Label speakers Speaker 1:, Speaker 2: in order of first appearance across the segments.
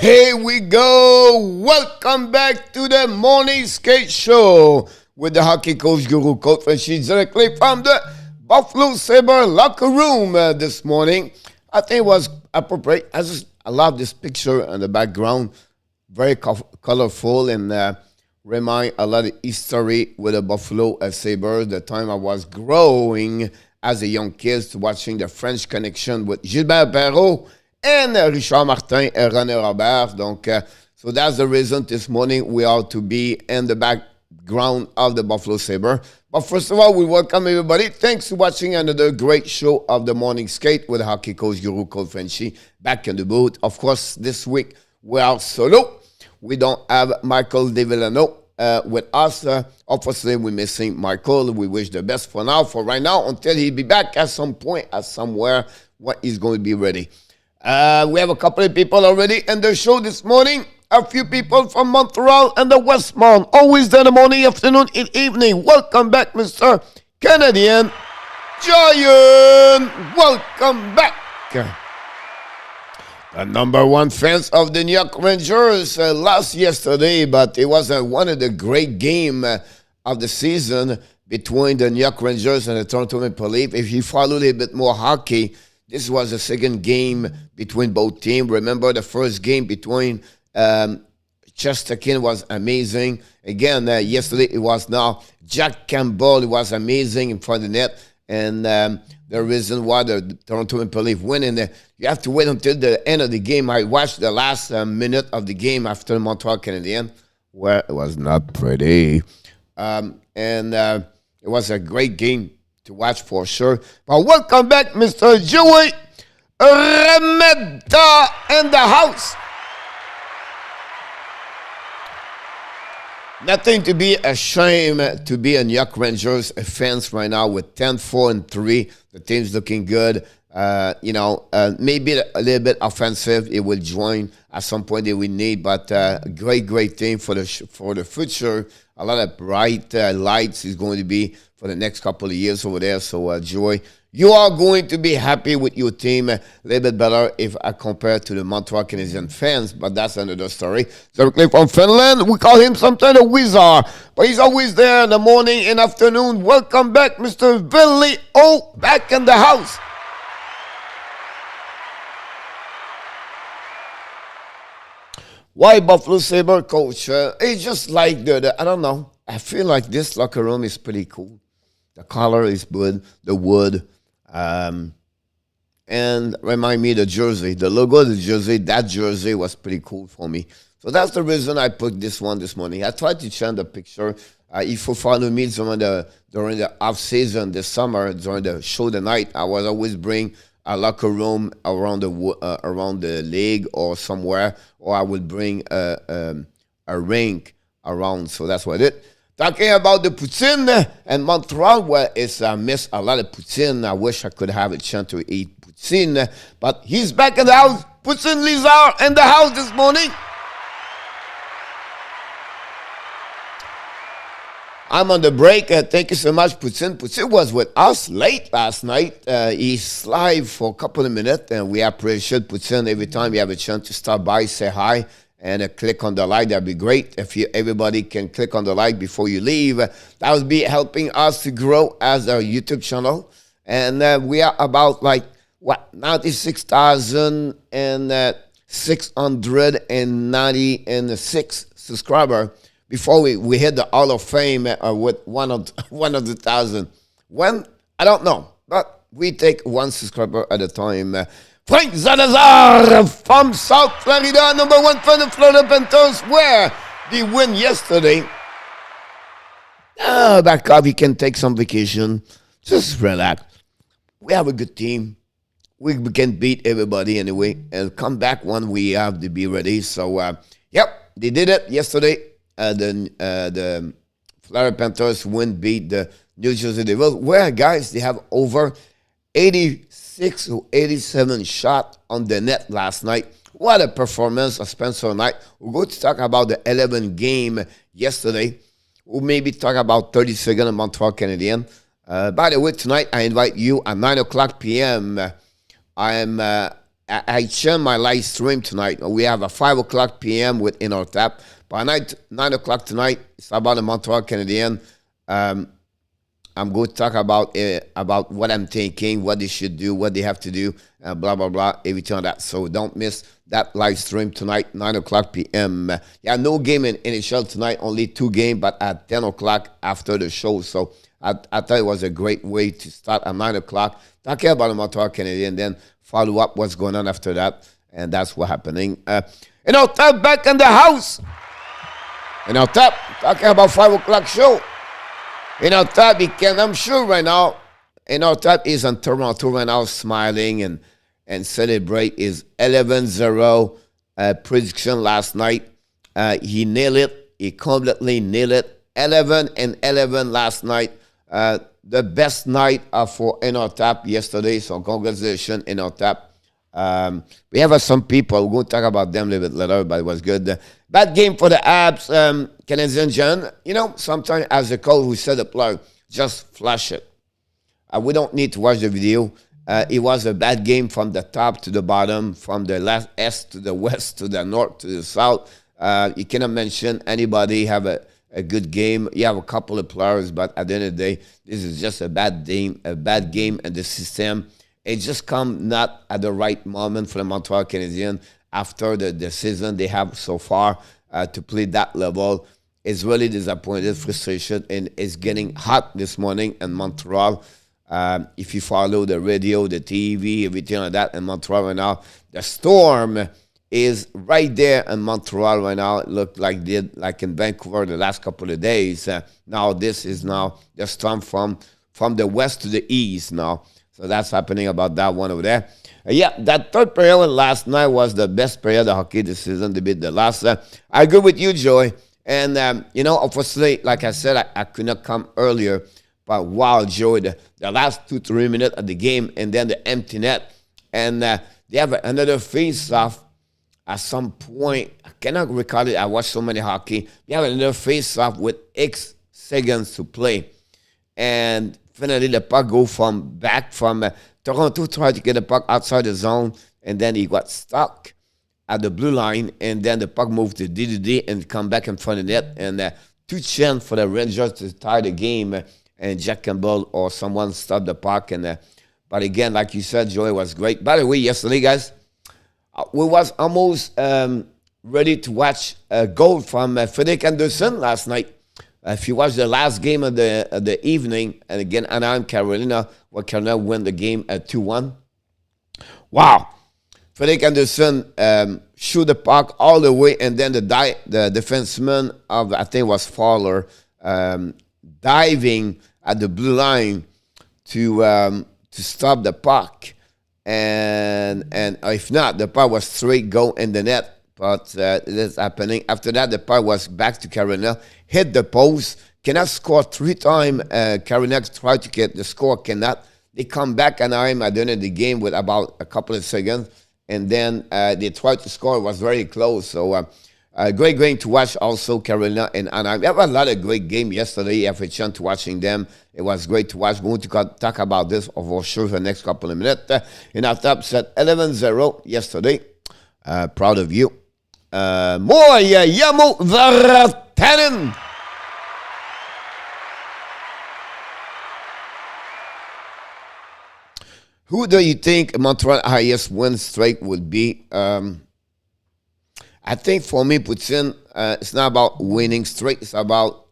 Speaker 1: Here we go. Welcome back to the Morning Skate Show with the hockey coach Guru Coach Frenchy directly from the Buffalo Sabres locker room this morning. I think it was appropriate. I love this picture in the background. Very colorful and remind a lot of history with the Buffalo Sabres. The time I was growing as a young kid, watching the French connection with Gilbert Perrault and Richard Martin and René Robert. So that's the reason this morning we are to be in the background of the Buffalo Sabres. But first of all, we welcome everybody. Thanks for watching another great show of the Morning Skate with hockey coach Guru Coach Frenchy back in the booth. Of course, this week we are solo. We don't have Michael DeVillano with us. Obviously, we're missing Michael. We wish the best for now, for right now, until he'll be back at some point, at somewhere, when he's going to be ready. We have a couple of people already in the show this morning. A few people from Montreal and the Westmount. Always in the morning, afternoon, and evening. Welcome back, Mr. Canadian Giant. Welcome back. The number one fans of the New York Rangers lost yesterday, but it was one of the great games of the season between the New York Rangers and the Toronto Maple Leafs. If you follow a little bit more hockey, this was the second game between both teams. Remember, the first game between Chesterkin was amazing. Again, yesterday it was now Jack Campbell. It was amazing in front of the net. And the reason why the Toronto Maple Leafs win, and you have to wait until the end of the game. I watched the last minute of the game after the Montreal Canadiens, where it was not pretty. It was a great game to watch for sure. But welcome back, Mr. Joey Remeda in the house. Nothing to be ashamed to be a New York Rangers fans right now with 10-4-3. The team's looking good. Maybe a little bit offensive. It will join at some point. They will need, but great team for the future. A lot of bright lights is going to be for the next couple of years over there. So, Joy, you are going to be happy with your team a little bit better if I compare to the Montreal Canadiens fans, but that's another story. Directly from Finland, we call him sometimes a wizard, but he's always there in the morning and afternoon. Welcome back, Mr. Rielly. Oh, back in the house. Why Buffalo Sabre, coach? It's just like I don't know. I feel like this locker room is pretty cool. The color is good, the wood, and remind me the jersey, the logo of the jersey. That jersey was pretty cool for me. So that's the reason I put this one this morning. I tried to change the picture. If you follow me during the off season this summer, during the show the night, I was always bring a locker room around the league or somewhere, or I would bring a rink around. So that's what I did. Talking about the poutine and Montreal, where I miss a lot of poutine. I wish I could have a chance to eat poutine, but he's back in the house. Poutine Lizard in the house this morning. I'm on the break. Thank you so much, Poutine. Poutine was with us late last night. He's live for a couple of minutes, and we appreciate Poutine every time you have a chance to stop by, say hi, and click on the like. That'd be great. If everybody can click on the like before you leave, that would be helping us to grow as a YouTube channel. And we are about 96,696 subscribers before we hit the Hall of Fame with 100,000. When? I don't know. But we take one subscriber at a time. Frank Zanazar from South Florida, number one fan of Florida Panthers, where they win yesterday. Back up, you can take some vacation. Just relax. We have a good team. We can beat everybody anyway and come back when we have to be ready. So, they did it yesterday. The Florida Panthers beat the New Jersey Devils, where, guys, they have over 86 or 87 shots on the net last night. What a performance of Spencer Knight. We're going to talk about the 11 game yesterday. We'll maybe talk about 30 seconds of Montreal Canadiens. By the way, tonight I invite you at 9 o'clock p.m. I am I changed my live stream tonight. We have a 5 o'clock p.m. with In Our Tap. By 9 o'clock tonight, it's about the Montreal Canadiens. I'm going to talk about what I'm thinking, what they should do, what they have to do, blah, blah, blah, everything on that. So don't miss that live stream tonight, 9 o'clock p.m. Yeah, no game in NHL tonight, only 2 games, but at 10 o'clock after the show. So I thought it was a great way to start at 9 o'clock, talking about the Montreal Canadiens, then follow up what's going on after that. And that's what's happening. In our top, back in the house. In our top, talking about 5 o'clock show. In our top, I'm sure right now, in our top is in Toronto right now, smiling and celebrate his 11-0 prediction last night. He nailed it. He completely nailed it. 11-11 last night. The best night for In Our Tap yesterday. So congratulations, In Our Tap. We have some people. We're going to talk about them a little bit later, but it was good. Bad game for the Abs. Canadian John. You know, sometimes as a coach who said the player, just flash it. We don't need to watch the video. It was a bad game from the top to the bottom, from the left east to the west to the north to the south. You cannot mention anybody have a good game. You have a couple of players, but at the end of the day, this is just a bad game, and the system. It just come not at the right moment for the Montreal Canadiens after the season they have so far to play that level. It's really disappointed, frustration, and it's getting hot this morning in Montreal. If you follow the radio, the TV, everything like that in Montreal right now, the storm is right there in Montreal right now. It looked like like in Vancouver the last couple of days. Now this is now the storm from the west to the east now. So that's happening about that one over there. Yeah, that third period last night was the best period of hockey this season. They beat the last. I agree with you, Joey. And, you know, unfortunately, like I said, I could not come earlier. But wow, Joey, the last 2-3 minutes of the game and then the empty net. And they have another face-off at some point. I cannot recall it. I watched so many hockey. They have another face-off with X seconds to play. And finally, the puck go back from Toronto tried to get the puck outside the zone, and then he got stuck at the blue line, and then the puck moved to DDD and come back in front of the net, and 2 chance for the Rangers to tie the game, and Jack Campbell or someone stopped the puck. And but again, like you said, Joey, was great. By the way, yesterday, guys, we was almost ready to watch a goal from Frederik Andersen last night. If you watch the last game of the evening, and again, Anaheim, Carolina, where Carolina win the game at 2-1. Wow. Frederik Andersen shoot the puck all the way, and then the defenseman of, I think it was Fowler, diving at the blue line to stop the puck. And if not, the puck was straight go in the net. But it's happening. After that, the puck was back to Carolina, hit the post, cannot score 3 times. Carolina tried to get the score, cannot. They come back Anaheim at the end of the game with about a couple of seconds, and then they tried to score. It was very close. So great game to watch also, Carolina and Anaheim. We have a lot of great games yesterday. I have a chance to watching them. It was great to watch. We're going to talk about this for sure for the next couple of minutes. In our top set, 11-0 yesterday. Proud of you. Moya Yamo Varatanen. Who do you think Montreal highest win streak would be? I think for me, Putin, it's not about winning streak. It's about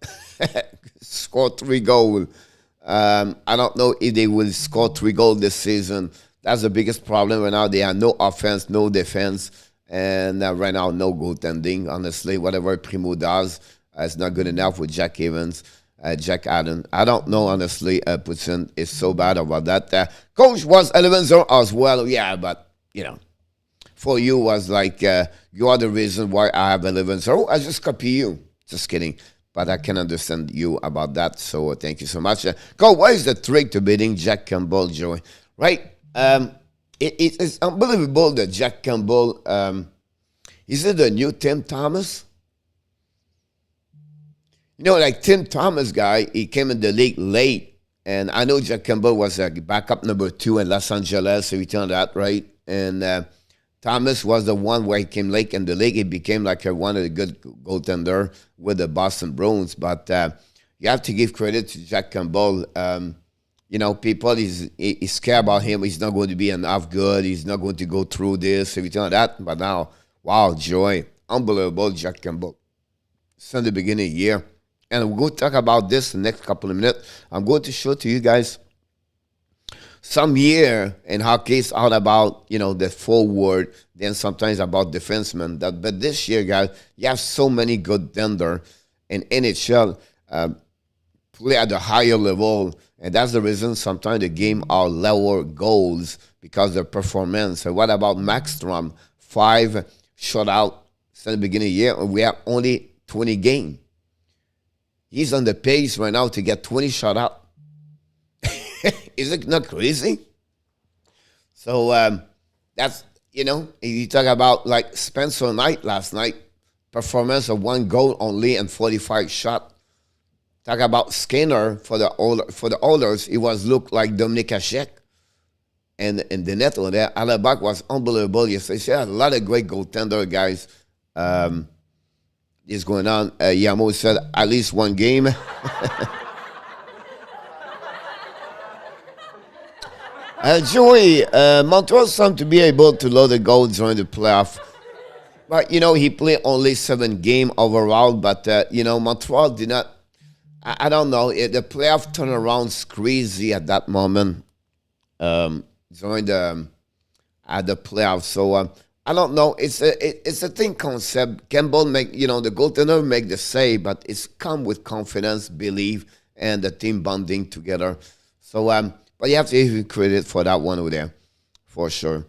Speaker 1: score 3 goals. I don't know if they will score 3 goals this season. That's the biggest problem right now. They have no offense, no defense. And right now, no goaltending. Honestly, whatever Primo does, it's not good enough with Jack Evans, Jack Allen. I don't know, honestly. Putin is so bad about that. Coach was 11-0 as well. Yeah, but, you know, for you was like, you are the reason why I have 11-0. I just copy you. Just kidding. But I can understand you about that. So thank you so much. Coach, what is the trick to beating Jack Campbell, Joey? Right? It's unbelievable that Jack Campbell, is it the new Tim Thomas? You know, like Tim Thomas guy, he came in the league late. And I know Jack Campbell was a backup number 2 in Los Angeles, everything like that, right? And Thomas was the one where he came late in the league. He became like one of the good goaltender with the Boston Bruins. But you have to give credit to Jack Campbell. People is scared about him. He's not going to be enough good. He's not going to go through this, everything like that. But now, wow, joy. Unbelievable, Jack Campbell. Since the beginning of the year. And we're going to talk about this in the next couple of minutes. I'm going to show to you guys some year in hockey is all about, the forward, then sometimes about defensemen. But this year, guys, you have so many good tender in NHL play at a higher level. And that's the reason sometimes the game are lower goals because of their performance. So what about Maxstrom? 5 shutout since the beginning of the year, and we have only 20 games. He's on the pace right now to get 20 shutout. Is it not crazy? So that's, you talk about like Spencer Knight last night, performance of 1 goal only and 45 shots. Talk about Skinner for the Oilers. He looked like Dominic Hasek. And in the net over there, Alabak was unbelievable yesterday. So, a lot of great goaltender guys. Is going on. Yamo said at least 1 game. Joey, Montreal seemed to be able to load the goals during the playoff. But, he played only 7 games overall. But, Montreal did not. I don't know. The playoff turnaround's crazy at that moment during the playoffs. So, I don't know. It's a thing concept. Campbell the goaltender make the save, but it's come with confidence, belief, and the team bonding together. So, but you have to give him credit for that one over there, for sure.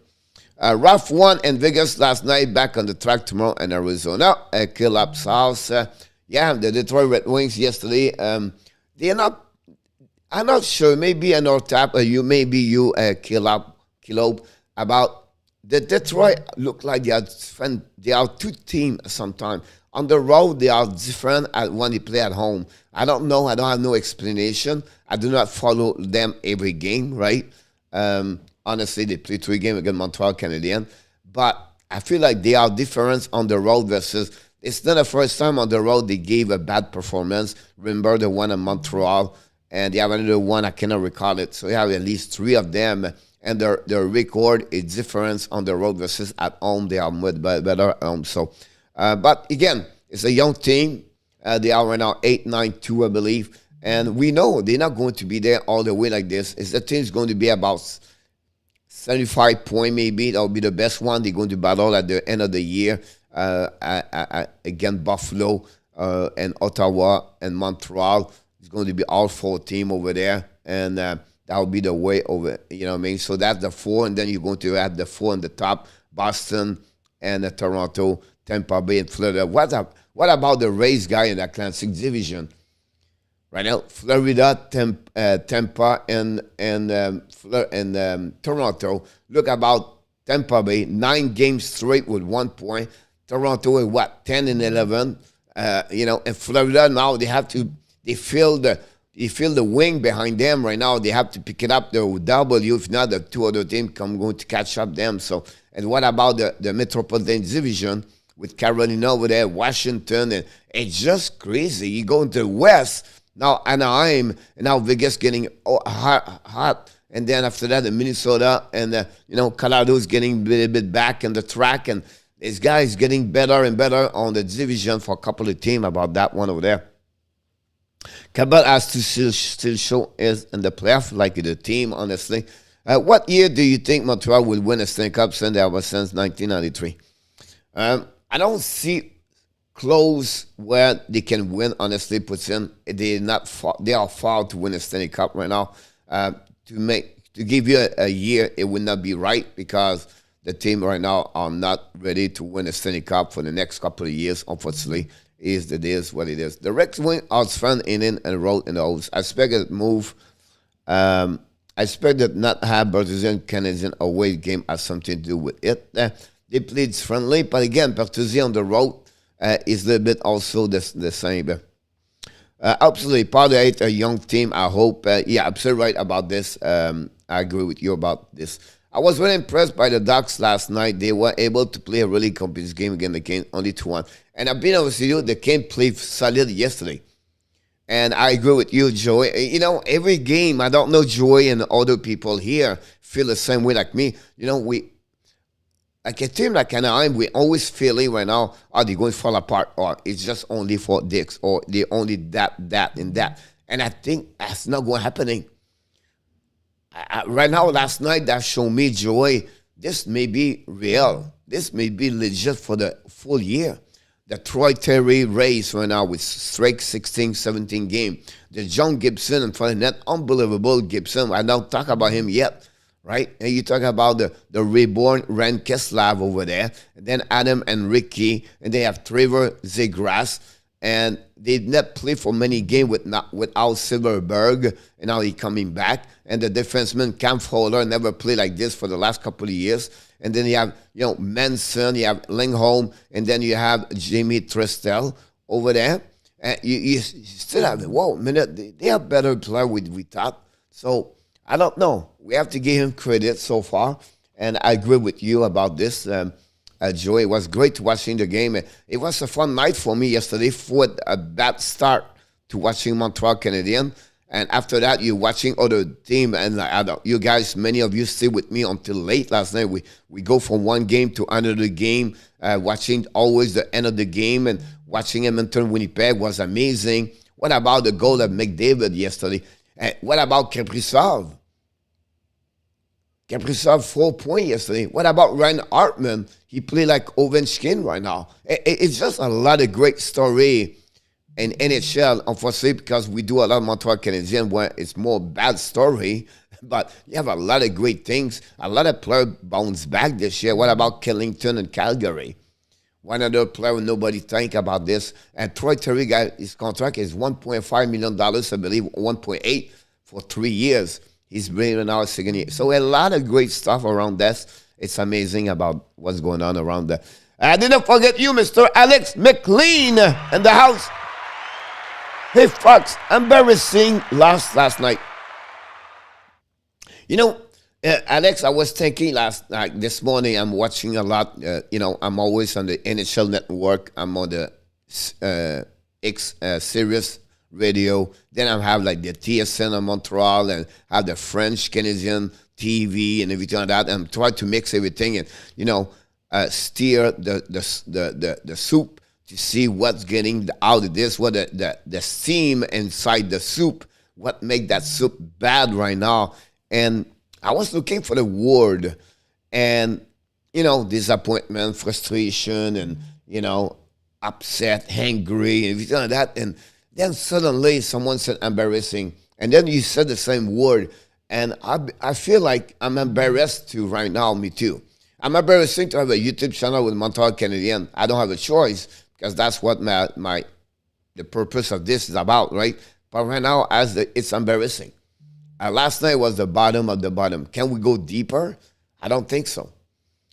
Speaker 1: Rough 1 in Vegas last night, back on the track tomorrow in Arizona. Kill up South. The Detroit Red Wings yesterday. They're not. I'm not sure. Maybe another tap. Kill up about. The Detroit look like they are different. They are 2 teams sometimes. On the road, they are different when they play at home. I don't know. I don't have no explanation. I do not follow them every game, right? Honestly, they play 3 games against Montreal Canadiens. But I feel like they are different on the road versus... It's not the first time on the road they gave a bad performance. Remember the one in Montreal, and they have another one. I cannot recall it. So you have at least 3 of them. And their record is different on the road versus at home. They are much better. But again, it's a young team. They are right now 8-9-2, I believe. And we know they're not going to be there all the way like this. It's the team's going to be about 75 points maybe. That will be the best one. They're going to battle at the end of the year against Buffalo and Ottawa and Montreal. It's going to be all 4 teams over there. And that will be the way over, So that's the 4, and then you're going to add the 4 on the top, Boston and Toronto, Tampa Bay, and Florida. What about the Rays guy in the Atlantic Division? Right now, Florida, Tampa, and Toronto. Look about Tampa Bay, 9 games straight with 1 point. Toronto is 10 and 11. And Florida now they feel the wing behind them right now. They have to pick it up the W. If not, the 2 other teams going to catch up them. So, and what about the Metropolitan Division with Carolina over there, Washington? And it's just crazy. You go into the West, now Anaheim, and now Vegas getting hot. And then after that, the Minnesota and, Colorado's getting a little bit back in the track. And this guy is getting better and better on the division for a couple of teams about that one over there. Cabot has to still show is in the playoff, like the team, honestly. What year do you think Montreal will win a Stanley Cup since 1993? I don't see close where they can win, honestly, puts in. They are far to win a Stanley Cup right now. To give you a year, it would not be right because the team right now are not ready to win a Stanley Cup for the next couple of years, unfortunately. It is what it is. The Red Wings are found in and rolled in the holes. I expect it move. I expect that not have Bertuzzi Canadian away game has something to do with it. They played friendly, but again, Bertuzzi on the road is a little bit also the same. Absolutely, part of it, a young team. I hope. Absolutely right about this. I agree with you about this. I was really impressed by the Ducks last night. They were able to play a really competitive game against the Canes, only 2-1. And I've been honest with you, the Canes played solid yesterday. And I agree with you, Joey. You know, every game, I don't know Joey and other people here feel the same way like me. You know, like a team like Anaheim, we always feeling right now, are they going to fall apart? Or it's just only for dicks, or they only that, and that. And I think that's not going to happen. Right now, last night, that showed me, Joey, this may be real. This may be legit for the full year. The Troy Terry race right now with straight 16, 17 game. The John Gibson in front of that unbelievable Gibson. I don't talk about him yet, right? And you talk about the reborn Ren Keslav over there. And then Adam and Ricky. And they have Trevor Zegras. And they did not play for many games without Silverberg. And now he's coming back. And the defenseman Cam Fowler never played like this for the last couple of years. And then you have, Manson, you have Lingholm, and then you have Jamie Tristel over there. And you still have, they are better player we thought. So, I don't know. We have to give him credit so far. And I agree with you about this, Joey. It was great watching the game. It was a fun night for me yesterday for a bad start to watching Montreal Canadiens. And after that, you're watching other team, and you guys, many of you stay with me until late last night. We go from one game to another game, watching always the end of the game, and watching Edmonton Winnipeg was amazing. What about the goal of McDavid yesterday? What about Kaprizov? Kaprizov 4 points yesterday. What about Ryan Hartman? He played like Ovechkin right now. It's just a lot of great story in NHL, unfortunately, because we do a lot of Montreal Canadiens where it's more bad story, but you have a lot of great things. A lot of players bounce back this year. What about Killington and Calgary? One other player, nobody think about this. And Troy Terry, his contract is $1.5 million, I believe, 1.8 for 3 years. He's bringing in our second year. So a lot of great stuff around this. It's amazing about what's going on around there. I didn't forget you, Mr. Alex McLean in the house. Hey, Fox, embarrassing loss last night. Alex, I was thinking this morning, I'm watching a lot. I'm always on the NHL network. I'm on the Sirius radio. Then I have like the TSN in Montreal, and have the French Canadian TV and everything like that. And I'm trying to mix everything and, steer the soup to see what's getting out of this, what the steam inside the soup, what make that soup bad right now. And I was looking for the word, and, disappointment, frustration, and, upset, angry, and everything like that. And then suddenly someone said embarrassing, and then you said the same word, and I feel like I'm embarrassed too right now, me too. I'm embarrassing to have a YouTube channel with Montreal Canadiens. I don't have a choice, because that's what the purpose of this is about, right? But right now, it's embarrassing. Last night was the bottom of the bottom. Can we go deeper? I don't think so.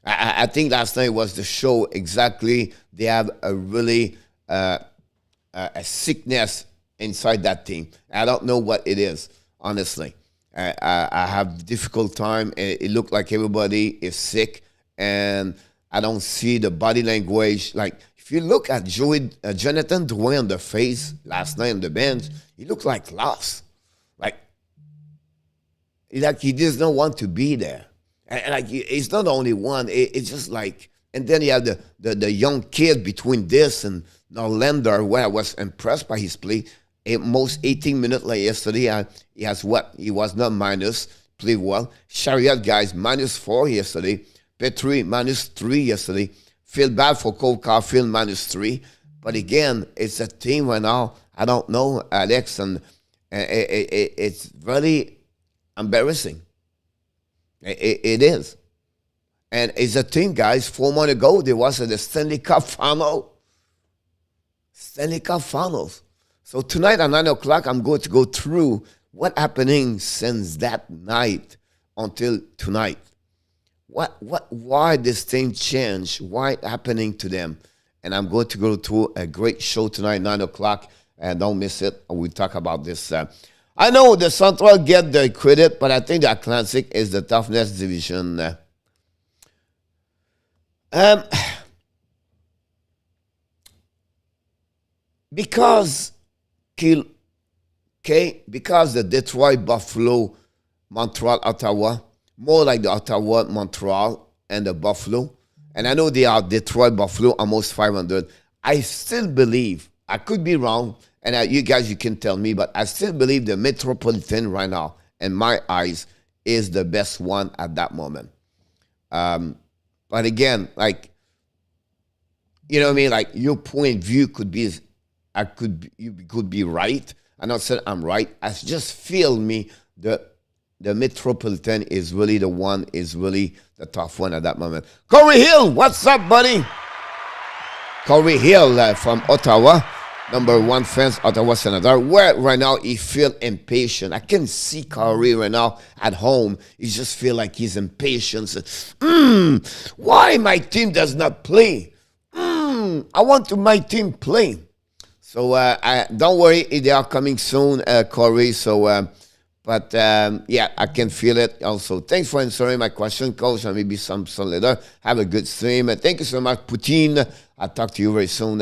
Speaker 1: I think last night was the show exactly. They have a really a sickness inside that team. I don't know what it is, honestly. I have difficult time. It looked like everybody is sick, and I don't see the body language. Like, if you look at Jonathan Drouin on the face last night on the bench, he looked like lost. Like he does not want to be there. And like he's not the only one. It's just like, and then you have the young kid between this and Norlander, where I was impressed by his play. Most 18 minutes like yesterday, he has what? He was not minus, played well. Chariot guys, -4 yesterday. Petrie, -3 yesterday. Feel bad for Cole Caulfield, -3. But again, it's a team right now. I don't know, Alex, and it's very embarrassing. It is. And it's a team, guys. 4 months ago, there was the Stanley Cup final. Stanley Cup finals. So tonight at 9 o'clock, I'm going to go through what happening since that night until tonight. Why this thing changed? Why it happening to them? And I'm going to go through a great show tonight, 9 o'clock. And don't miss it. We'll talk about this. I know the Central get the credit, but I think the Atlantic is the toughest division. Um, because because the Detroit, Buffalo, Montreal, Ottawa, more like the Ottawa, Montreal, and the Buffalo. And I know they are Detroit, Buffalo, almost 500. I still believe, I could be wrong, and you guys, you can tell me, but I still believe the Metropolitan right now, in my eyes, is the best one at that moment. But again, like, you know what I mean? Like, your point of view could be, you could be right. I'm not saying I'm right. I just feel the Metropolitan is really the one, is really the tough one at that moment. Corey Hill, what's up, buddy? Corey Hill from Ottawa, #1 fans, Ottawa Senator. Where right now he feel impatient. I can see Corey right now at home. He just feel like he's impatient. Why my team does not play? I want my team play. So don't worry, they are coming soon, Corey. So, yeah, I can feel it also. Thanks for answering my question, Coach, and maybe some later. Have a good stream. Thank you so much, Poutine. I'll talk to you very soon.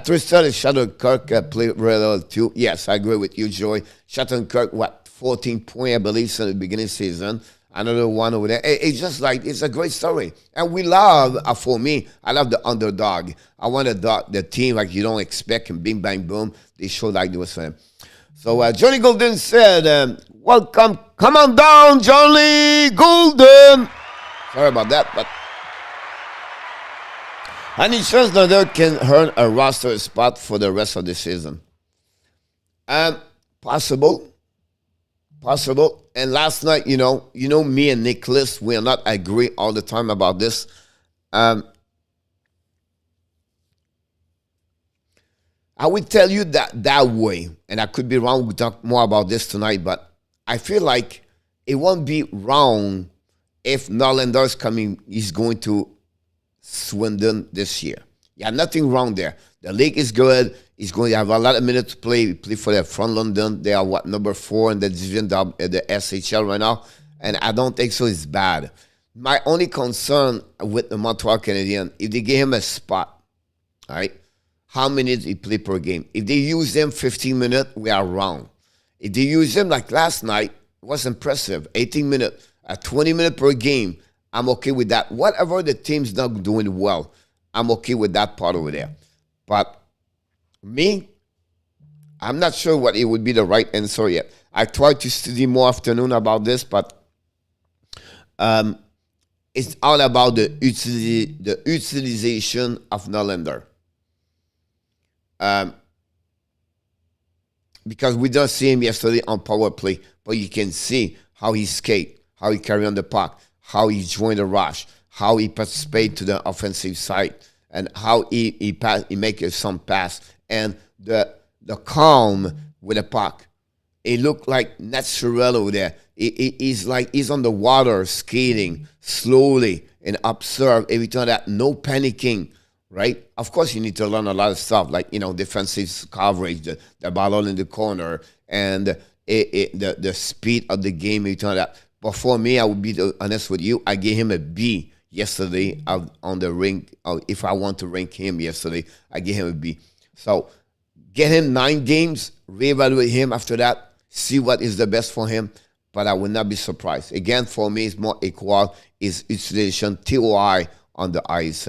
Speaker 1: Tristan and Shattenkirk play really too. Yes, I agree with you, Joy. Shattenkirk, 14 points, I believe, since the beginning of the season. Another one over there. It's just like, it's a great story. And we love, for me, I love the underdog. I want the team like you don't expect, and bing, bang, boom. They show like they was for him. So Johnny Golden said, welcome. Come on down, Johnny Golden. Sorry about that, but any chance Nader can earn a roster spot for the rest of the season? Possible. And last night, you know, me and Nicholas, we are not agree all the time about this. I would tell you that way, and I could be wrong. We'll talk more about this tonight, but I feel like it won't be wrong if Norlander's coming. He's going to Swindon this year. Yeah, nothing wrong there. The league is good. He's going to have a lot of minutes to play. He play for the front London. They are #4 in the division, the SHL right now, and I don't think so. It's bad. My only concern with the Montreal Canadiens, if they give him a spot, all right, how many minutes he play per game? If they use him 15 minutes, we are wrong. If they use him like last night, it was impressive. 18 minutes, 20 minutes per game, I'm okay with that. Whatever the team's not doing well, I'm okay with that part over there. But me, I'm not sure what it would be the right answer yet. I tried to study more afternoon about this, but it's all about the utilization of Norlander. Because we don't see him yesterday on power play, but you can see how he skate, how he carry on the puck, how he joined the rush, how he participate to the offensive side, and how he make some pass, and the calm with the puck. It looked like natural over there. He's like he's on the water skating slowly and observe every time that no panicking. Right? Of course, you need to learn a lot of stuff, like, defensive coverage, the ball in the corner, and the speed of the game, every time that. But for me, I would be honest with you, I gave him a B yesterday on the rank. If I want to rank him yesterday, I gave him a B. So get him 9 games, reevaluate him after that, see what is the best for him. But I would not be surprised. Again, for me, it's more equal, is utilization, TOI on the ice.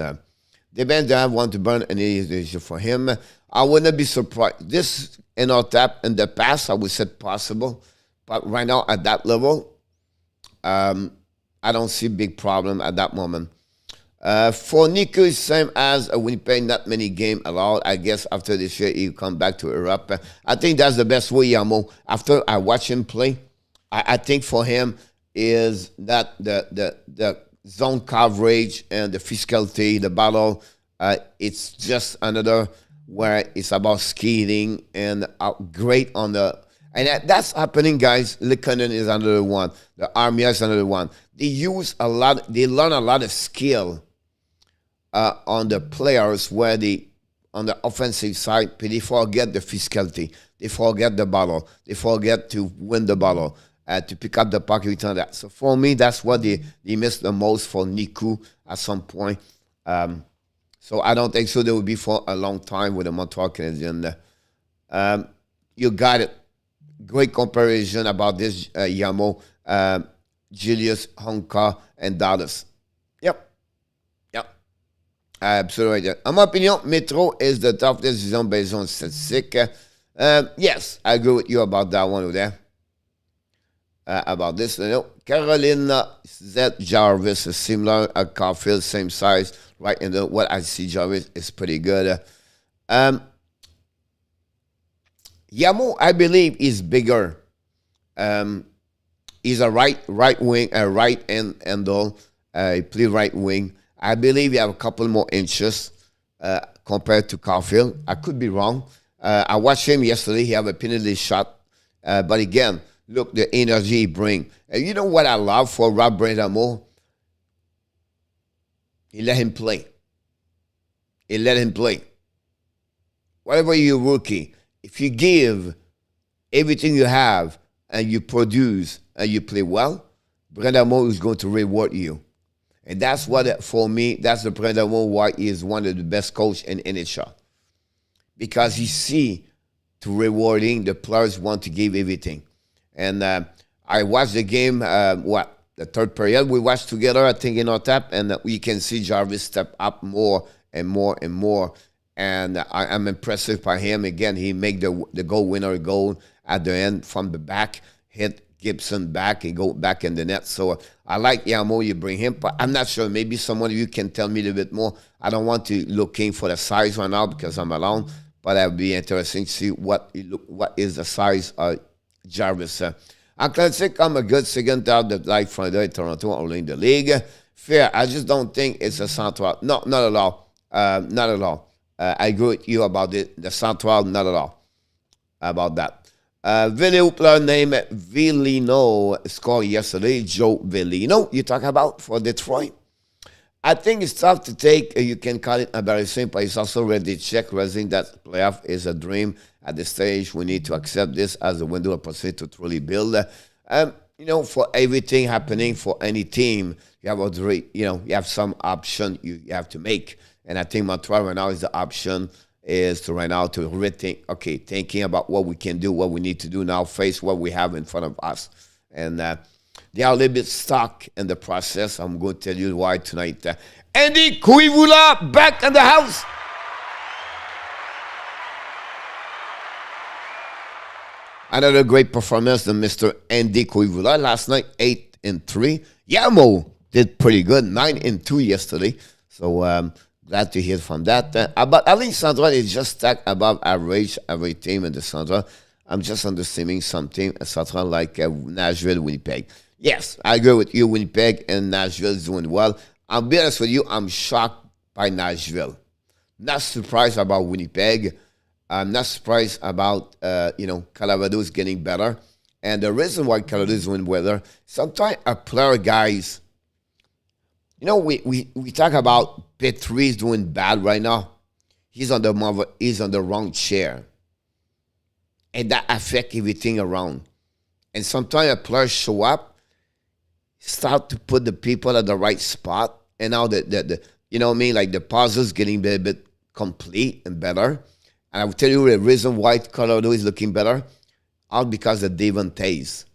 Speaker 1: The band that I want to burn an utilization for him. I would not be surprised. This in our tap in the past, I would say possible. But right now, at that level, I don't see big problem at that moment. For Nico, it's same as Winnipeg, not many games allowed. I guess after this year, he'll come back to Europe. I think that's the best way, Yamo. After I watch him play, I think for him is that the zone coverage and the physicality, the battle, it's just another where it's about skating and great on the. And that's happening, guys. Likanen is another one. The Armia is another one. They use a lot. They learn a lot of skill on the players where they on the offensive side, but they forget the physicality. They forget the battle. They forget to win the battle, to pick up the puck every time. That. So for me, that's what they missed the most for Niku at some point. So I don't think so. They will be for a long time with the Montreal Canadiens. You got it. Great comparison about this Yamo, Julius, Honka, and Dallas. Yep. Absolutely. En mon opinion, Metro is the top décision based on statistics. Yes, I agree with you about that one over there. About this, Carolina Z. Jarvis is similar. Caulfield, same size. Right, and what I see Jarvis is pretty good. Yamo, I believe, is bigger. He's a right wing, a right handle. He play right wing. I believe he have a couple more inches compared to Caulfield. I could be wrong. I watched him yesterday. He have a penalty shot. But again, look, the energy he bring. And you know what I love for Rob Bradamo? He let him play. Whatever you're rookie, if you give everything you have and you produce and you play well, Bradamo is going to reward you. And that's what, for me, that's the Bradamo why he is one of the best coach in NHL. Because he see to rewarding the players want to give everything. And I watched the game, the third period we watched together, I think, in our tap, and we can see Jarvis step up more and more and more. And I'm impressed by him. Again, he make the goal winner goal at the end from the back, hit Gibson back and go back in the net. So I like Yamo, you bring him, but I'm not sure. Maybe someone of you can tell me a little bit more. I don't want to looking for the size right now because I'm alone, but that would be interesting to see what is the size of Jarvis. En classique, I'm a good second out the like Friday, Toronto, only in the league. Fair. I just don't think it's a central. No, not at all. Not at all. I agree with you about the central, not at all. About that. Ville player named Villino scored yesterday. Joe Villino, you talk about for Detroit. I think it's tough to take. You can call it embarrassing, but it's also ready to check. Realizing that playoff is a dream at this stage. We need to accept this as a window of opportunity to truly build. For everything happening for any team, you have you have some option you have to make. And I think Montreal right now is the option is to right now to rethink, thinking about what we can do, what we need to do now, face what we have in front of us. And they are a little bit stuck in the process. I'm going to tell you why tonight. Andy Koivula back in the house. Another great performance than Mr. Andy Koivula last night, 8-3. Yamo did pretty good, 9-2 yesterday. So glad to hear from that. But I think Central is just stacked above average, every team in the Central. I'm just underestimating something, Central like Nashville, Winnipeg. Yes, I agree with you. Winnipeg and Nashville is doing well. I'll be honest with you, I'm shocked by Nashville. Not surprised about Winnipeg. I'm not surprised about, Colorado is getting better. And the reason why Colorado is doing better, sometimes a player, guys, we talk about Petrie is doing bad right now. He's on the wrong chair. And that affects everything around. And sometimes a player show up, start to put the people at the right spot. And now the like the puzzle's getting a little bit complete and better. And I will tell you the reason why Colorado is looking better, all because of Devon Tays.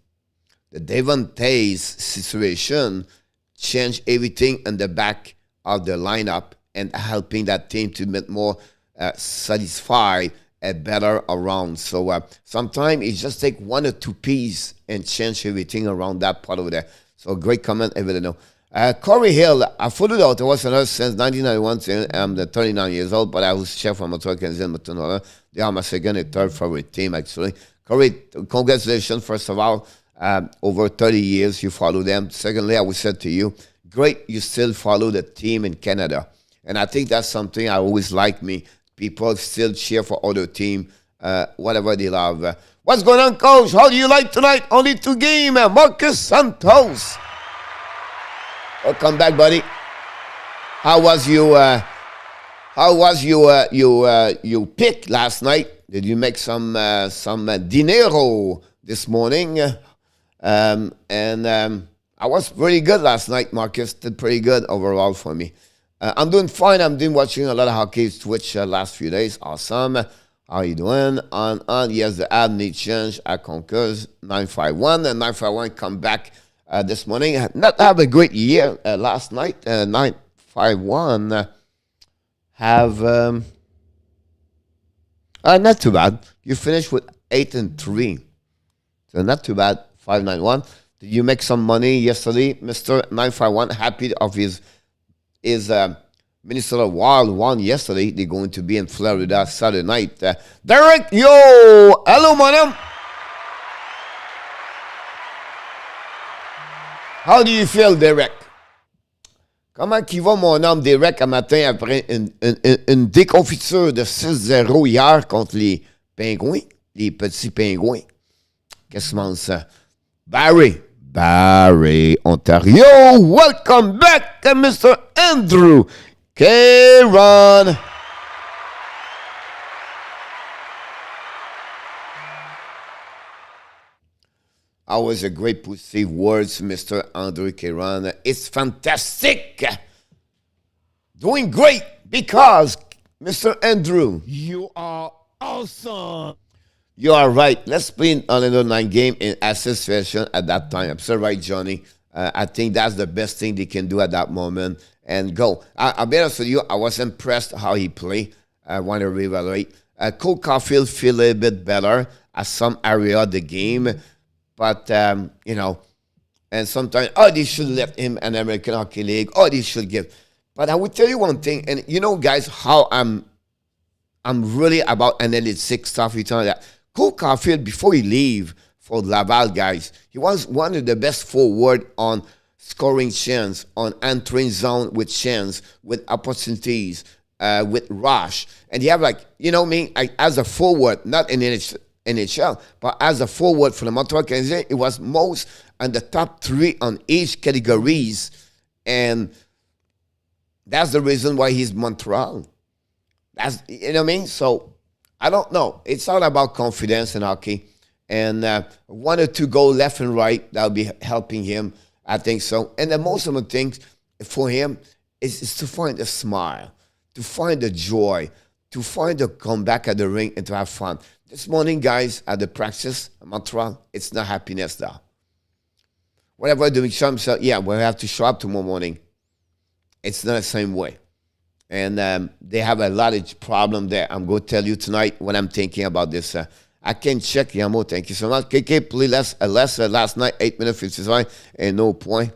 Speaker 1: The Devon Tays situation changed everything in the back of the lineup and helping that team to make more satisfied and better around. So sometimes it just take one or two pieces and change everything around that part over there. So great comment, Evelino. Corey Hill, I followed out. I was an since 1991. I'm 39 years old, but I was chef for Montreal Canadiens. They are my second and third favorite team, actually. Corey, congratulations, first of all. Over 30 years, you follow them. Secondly, I would say to you, great, you still follow the team in Canada. And I think that's something I always like me. People still cheer for other team, whatever they love. What's going on, Coach? How do you like tonight? Only 2 games. Marcus Santos. Welcome back, buddy. How was your pick last night? Did you make some dinero this morning? I was pretty good last night, Marcus. Did pretty good overall for me. I'm doing fine. I'm watching a lot of hockey Twitch last few days. Awesome. How you doing? On. Yes, the ad need change at Concours 951. And 951 come back this morning. Not have a great year last night. 951 have not too bad. You finished with 8-3. So not too bad. 591. Did you make some money yesterday, Mr. 951? Happy of his Minnesota Wild won yesterday. They're going to be in Florida Saturday night. Derek, yo! Hello, madam. How do you feel, Derek? Comment qu'il va, mon homme, Derek, un matin après une déconfiture de 6-0 hier contre les Pingouins, les petits Pingouins? Qu'est-ce que mange ça? Barry, Ontario. Welcome back, Mr. Andrew K-Ron. Always a great positive words, Mr. Andrew K-Ron. It's fantastic. Doing great because, Mr. Andrew,
Speaker 2: you are awesome.
Speaker 1: You are right. Let's play another 9 game in assist session at that time. I'm so right, Johnny. I think that's the best thing they can do at that moment. And go. I'll be honest with you, I was impressed how he played. I want to reevaluate. Cole Caulfield feel a little bit better at some area of the game. But, you know, and sometimes, they should left him an American Hockey League. They should give. But I will tell you one thing. And you know, guys, how I'm really about analytics stuff. You tell that. Cole Caulfield, before he leave for Laval, guys, he was one of the best forward on scoring chance, on entering zone with chance, with opportunities, with rush. And you have as a forward, not in NHL, but as a forward for the Montreal Canadiens, it was most on the top 3 on each categories. And that's the reason why he's Montreal. That's, you know what I mean? So, I don't know. It's all about confidence in hockey. And 1 or 2 go left and right, that'll be helping him. I think so. And the most important thing for him is to find a smile, to find a joy, to find a comeback at the ring and to have fun. This morning, guys, at the practice, Montreal, it's not happiness though. Whatever doing something, we'll have to show up tomorrow morning. It's not the same way. And they have a lot of problem there. I'm going to tell you tonight what I'm thinking about this. I can check Yamo. Thank you so much. KK play less last night, 8 minutes 55, and no point.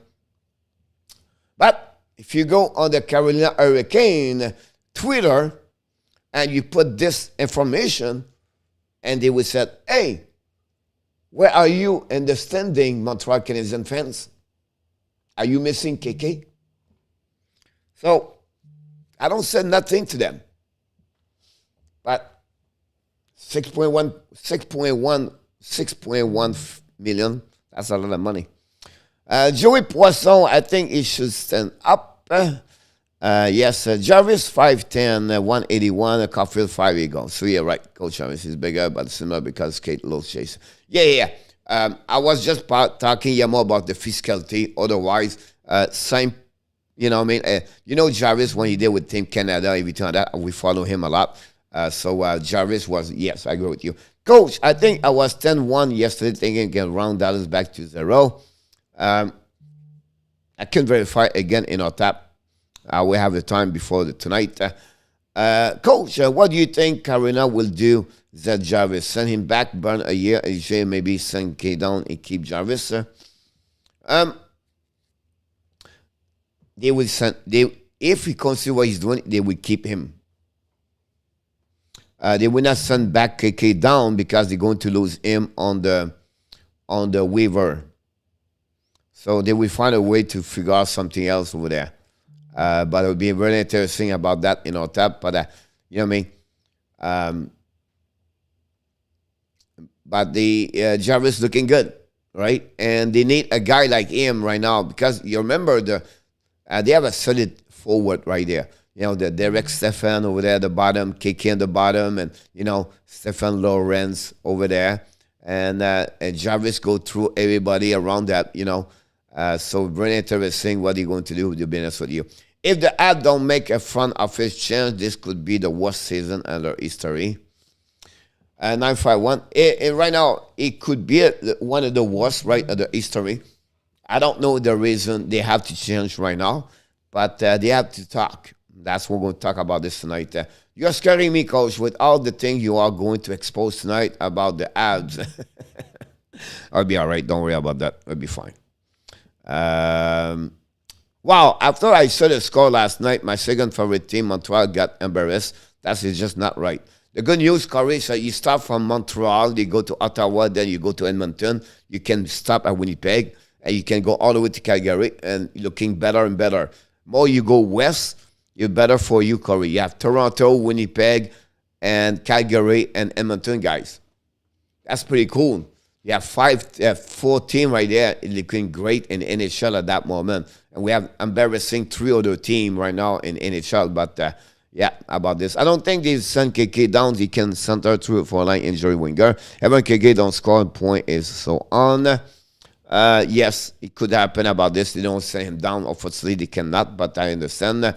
Speaker 1: But if you go on the Carolina Hurricane Twitter and you put this information, and they would say, hey, where are you in the standing, Montreal Canadiens fans? Are you missing KK? So, I don't say nothing to them. But 6.1 million, that's a lot of money. Joey Poisson, I think he should stand up. Yes, Jarvis 5'10", 181, Caulfield 5 eagles. So yeah, right. Coach Jarvis is bigger, but similar because Kate Low Chase. Yeah. I was just talking more about the physicality. Otherwise, same. You know what I mean? Jarvis, when he did with Team Canada, everything like that, we follow him a lot. So Jarvis was, yes, I agree with you. Coach, I think I was 10-1 yesterday, thinking again, round Dallas back to 0. I can verify again in our tap. We have the time before tonight. Coach, what do you think Carolina will do that Jarvis? Send him back, burn a year, AJ, maybe send K down and keep Jarvis? They will send. If he consider what he's doing, they will keep him. They will not send back KK down because they're going to lose him on the waiver. So they will find a way to figure out something else over there. But it would be very interesting about that in our tap. But you know what I mean. But the Jarvis looking good, right? And they need a guy like him right now because you remember they have a solid forward right there. the Derek Stefan over there at the bottom, KK on the bottom, and, Stefan Lawrence over there. And Jarvis go through everybody around that, So very interesting what he's going to do, to be honest with you. If the ad don't make a front office change, this could be the worst season in their history. 951. Right now, it could be one of the worst, right, of the history. I don't know the reason they have to change right now, but they have to talk. That's what we're going to talk about this tonight. You're scaring me, Coach, with all the things you are going to expose tonight about the ads. I'll be all right. Don't worry about that. I'll be fine. Wow, after I saw the score last night, my second favorite team, Montreal, got embarrassed. That is just not right. The good news, Corey, is that you start from Montreal, you go to Ottawa, then you go to Edmonton. You can stop at Winnipeg, and you can go all the way to Calgary, and looking better and better. More you go west, you're better for you, Corey. You have Toronto, Winnipeg, and Calgary, and Edmonton, guys. That's pretty cool. You have four teams right there looking great in NHL at that moment. And we have embarrassing 3 other teams right now in NHL. But, about this. I don't think they send KK down. He can center through for a line injury winger. Even KK don't score a point is so on. Yes, it could happen about this. They don't send him down. Obviously, they cannot, but I understand.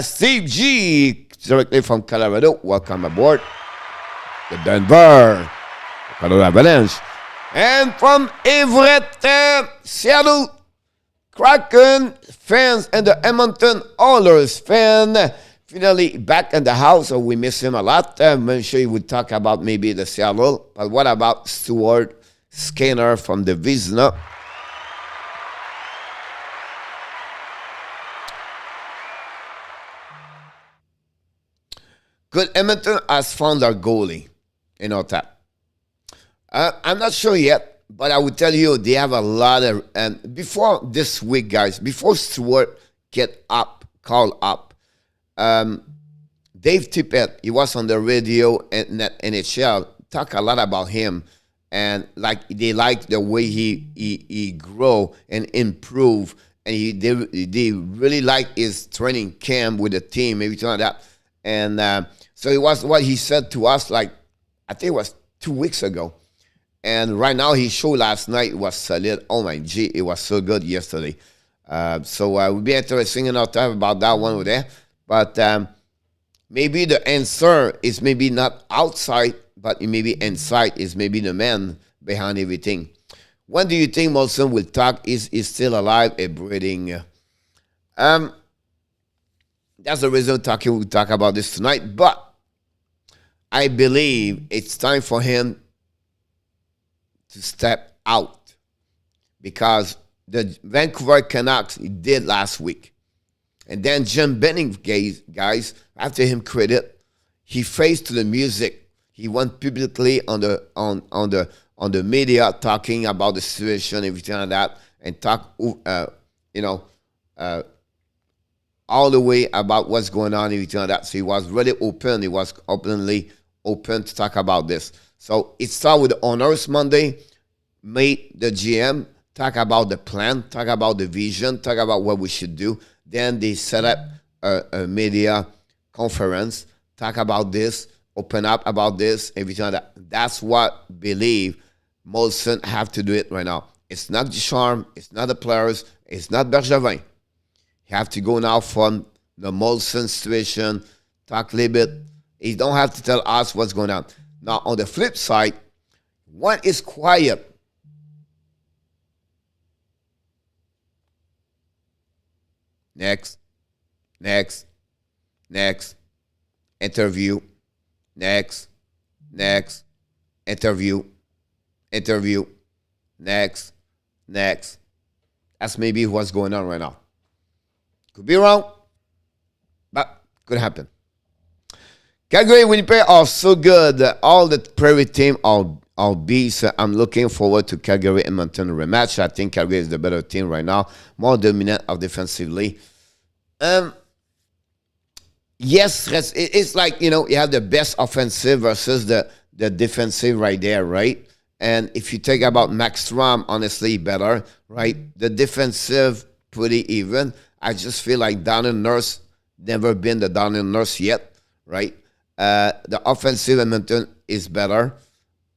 Speaker 1: Steve G, directly from Colorado. Welcome aboard. The Denver Colorado Avalanche. And from Everett, Seattle Kraken fans and the Edmonton Oilers fan finally back in the house. So we miss him a lot. I'm sure he would talk about maybe the Seattle. But what about Stuart Skinner from the Vizna? Good. Edmonton has found our goalie in our tap. I'm not sure yet, but I would tell you they have a lot of. And before this week, guys, before Stewart called up, Dave Tippett, he was on the radio and NHL, talk a lot about him, and they like the way he grow and improve, and they really like his training camp with the team, everything like that, and so it was what he said to us, I think it was 2 weeks ago. And right now, his show last night was solid. Oh, my G, it was so good yesterday. So it would be interesting enough to have about that one over there. But maybe the answer is maybe not outside, but maybe inside is maybe the man behind everything. When do you think Molson will talk? Is still alive and breathing? That's the reason we'll talk about this tonight. But I believe it's time for him to step out, because the Vancouver Canucks did last week. And then Jim Benning, guys, after him credit, he faced to the music. He went publicly on the media talking about the situation, everything like that, and talk, all the way about what's going on, everything like that. So he was really open. He was openly open to talk about this. So it started with the owners Monday, made the GM talk about the plan, talk about the vision, talk about what we should do. Then they set up a media conference, talk about this, open up about this, everything like that. That's what I believe Molson have to do it right now. It's not Ducharme, it's not the players, it's not Bergevin. You have to go now from the Molson situation, talk a little bit. You don't have to tell us what's going on. Now, on the flip side, one is quiet. Next. Interview. Next. Interview. Next. That's maybe what's going on right now. Could be wrong, but could happen. Calgary and Winnipeg are so good. All the Prairie team are beasts. I'm looking forward to Calgary Edmonton rematch. I think Calgary is the better team right now, more dominant defensively. Yes, it's like, you have the best offensive versus the defensive right there, right? And if you think about Max Strom, honestly, better, right? The defensive, pretty even. I just feel like Donald Nurse never been the Darnell Nurse yet, right? The offensive Edmonton is better.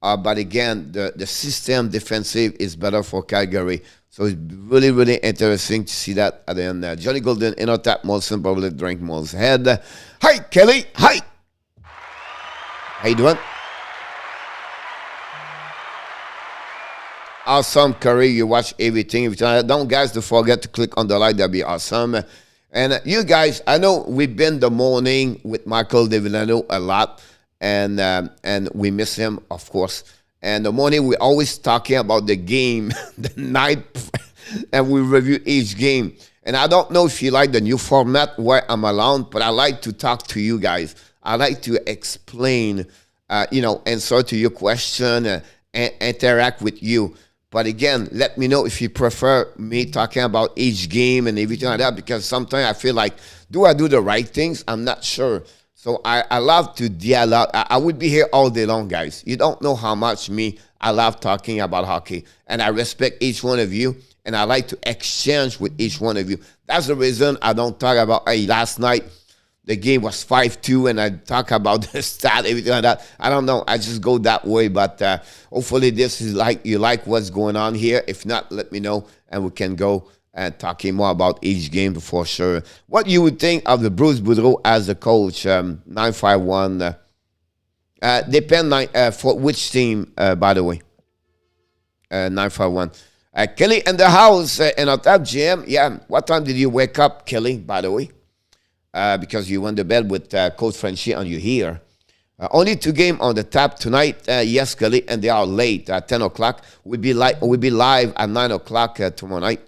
Speaker 1: But again, the system defensive is better for Calgary. So it's really, really interesting to see that at the end. Johnny Golden, inner tap Molson, probably drink Mol's head. Hi, Kelly. Hi. How you doing? Awesome, Curry. You watch everything. Don't, guys, don't forget to click on the like. That'd be awesome. And you guys, I know we've been the morning with Michael Devilano a lot. And we miss him, of course. And the morning we're always talking about the game, the night, and we review each game. And I don't know if you like the new format where I'm alone, but I like to talk to you guys. I like to explain, answer to your question and interact with you. But again, let me know if you prefer me talking about each game and everything like that, because sometimes I feel like, do I do the right things? I'm not sure. So I love to dialogue. I would be here all day long, guys. You don't know how much I love talking about hockey. And I respect each one of you. And I like to exchange with each one of you. That's the reason I don't talk about, hey, last night the game was 5-2 and I talk about the stat, everything like that. I don't know. I just go that way. But hopefully this is you like what's going on here. If not, let me know and we can go and talking more about each game for sure. What you would think of the Bruce Boudreau as a coach, 951. Depend for which team, by the way. 951. Kelly in the house and on top GM. Yeah, what time did you wake up, Kelly, by the way? Because you went to bed with Coach Frenchy and you're here. Only 2 games on the tap tonight. Yes, Kelly, and they are late at 10 o'clock. We'll be live at 9 o'clock tomorrow night.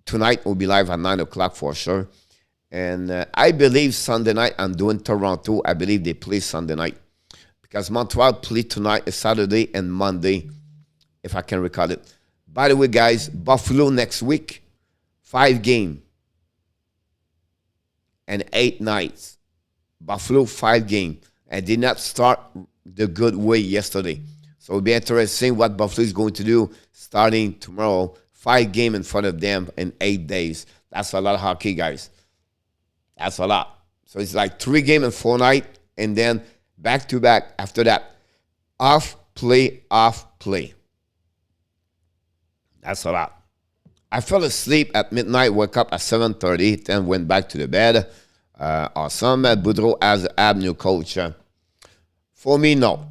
Speaker 1: Tonight we'll be live at 9 o'clock for sure. And I believe Sunday night I'm doing Toronto. I believe they play Sunday night. Because Montreal play tonight, Saturday and Monday, if I can recall it. By the way, guys, Buffalo next week, 5 games and 8 nights. Buffalo 5 games. And did not start the good way yesterday. So it'll be interesting what Buffalo is going to do starting tomorrow. 5 games in front of them in 8 days. That's a lot of hockey, guys. That's a lot. So it's like 3 games in 4 nights, and then back-to-back after that. Off, play, off, play. That's a lot. I fell asleep at midnight, woke up at 7:30, then went back to the bed. Awesome. Boudreau as new coach. For me, no.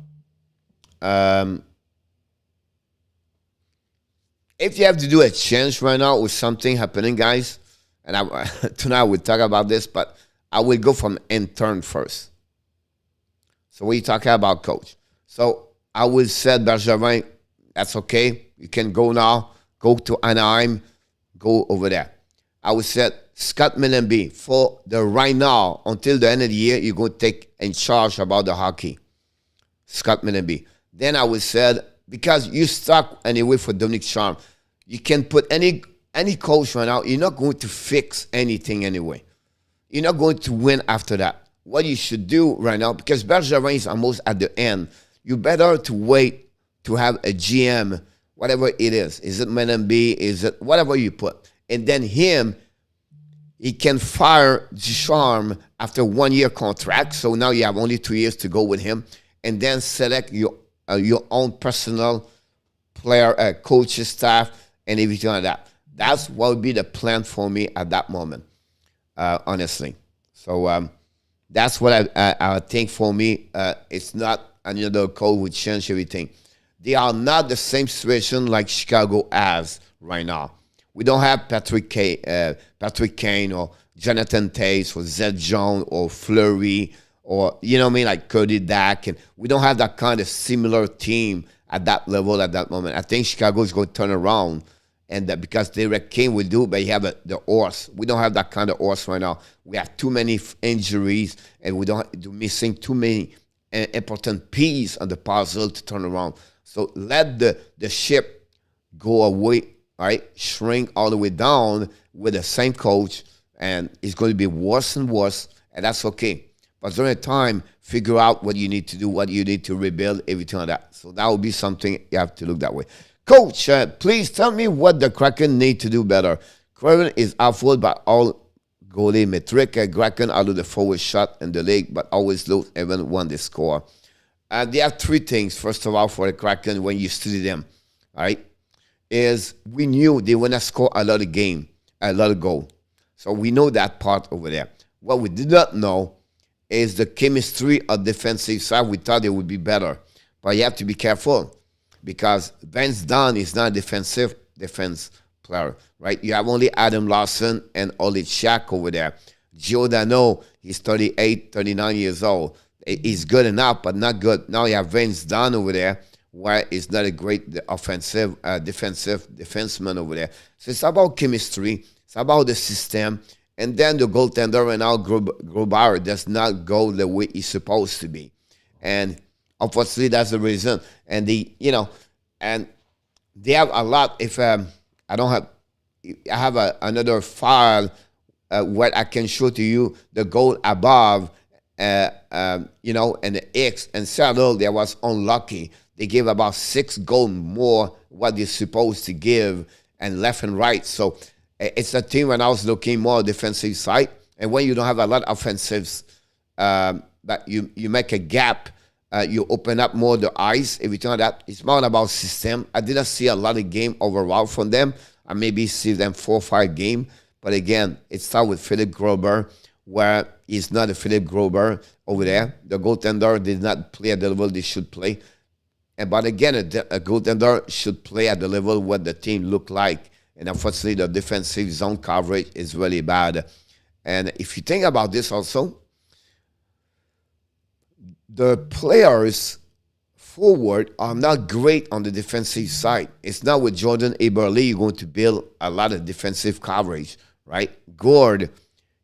Speaker 1: If you have to do a change right now with something happening, guys, and tonight we'll talk about this, but I will go from intern first. So what are you talking about, coach? So I will say, Bergevin, that's okay. You can go now. Go to Anaheim. Go over there. I would say, Scott Millenby, for the right now, until the end of the year, you're going to take in charge about the hockey. Scott Millenby. Then I would say, because you stuck anyway for Dominic Charm, you can put any coach right now, you're not going to fix anything anyway. You're not going to win after that. What you should do right now, because Bergevin is almost at the end, you better to wait to have a GM, whatever it is. Is it Menenby? Is it whatever you put? And then he can fire Ducharme after 1 year contract. So now you have only 2 years to go with him. And then select your own personal player, coaching staff, and everything like that. That's what would be the plan for me at that moment, honestly. So that's what I think for me. It's not another coach would change everything. They are not the same situation like Chicago has right now. We don't have Patrick Kane or Jonathan Tays or Zed Jones or Fleury or, you know what I mean, like Cody Dak. And we don't have that kind of similar team at that level at that moment. I think Chicago is going to turn around. And because Derek King will do, but you have the horse. We don't have that kind of horse right now. We have too many injuries, and we're missing too many important pieces on the puzzle to turn around. So let the ship go away, right? Shrink all the way down with the same coach, and it's going to be worse and worse, and that's okay. But during the time, figure out what you need to do, what you need to rebuild, everything like that. So that will be something you have to look that way. Coach, please tell me what the Kraken need to do better. Kraken is awful, but goalie metric. Kraken out of the forward shot in the league, but always lose even when they score. There are three things, first of all, for the Kraken when you study them, all right, is we knew they were going to score a lot of goal. So we know that part over there. What we did not know is the chemistry of defensive side. We thought it would be better. But you have to be careful because Vince Dunn is not a defense player, right? You have only Adam Lawson and Oli Shack over there. Giordano, he's 38, 39 years old. He's good enough, but not good. Now you have Vince Dunn over there, where he's not a great defensive defenseman over there. So it's about chemistry. It's about the system. And then the goaltender right now, Grubauer, does not go the way he's supposed to be. And unfortunately, that's the reason. And and they have a lot. If I have another file where I can show to you the goal above, and the X and Seattle, they was unlucky. They gave about 6 goals more what they're supposed to give, and left and right. So it's a team when I was looking more defensive side, and when you don't have a lot of offensives, but you make a gap. You open up more the ice. Everything like that. It's more about system. I didn't see a lot of game overall from them. I maybe see them 4 or 5 games. But again, it starts with Philip Grober, where he's not a Philip Grober over there. The goaltender did not play at the level they should play. But again, a goaltender should play at the level what the team look like. And unfortunately, the defensive zone coverage is really bad. And if you think about this also, the players forward are not great on the defensive side. It's not with Jordan Eberle you're going to build a lot of defensive coverage, right? Gord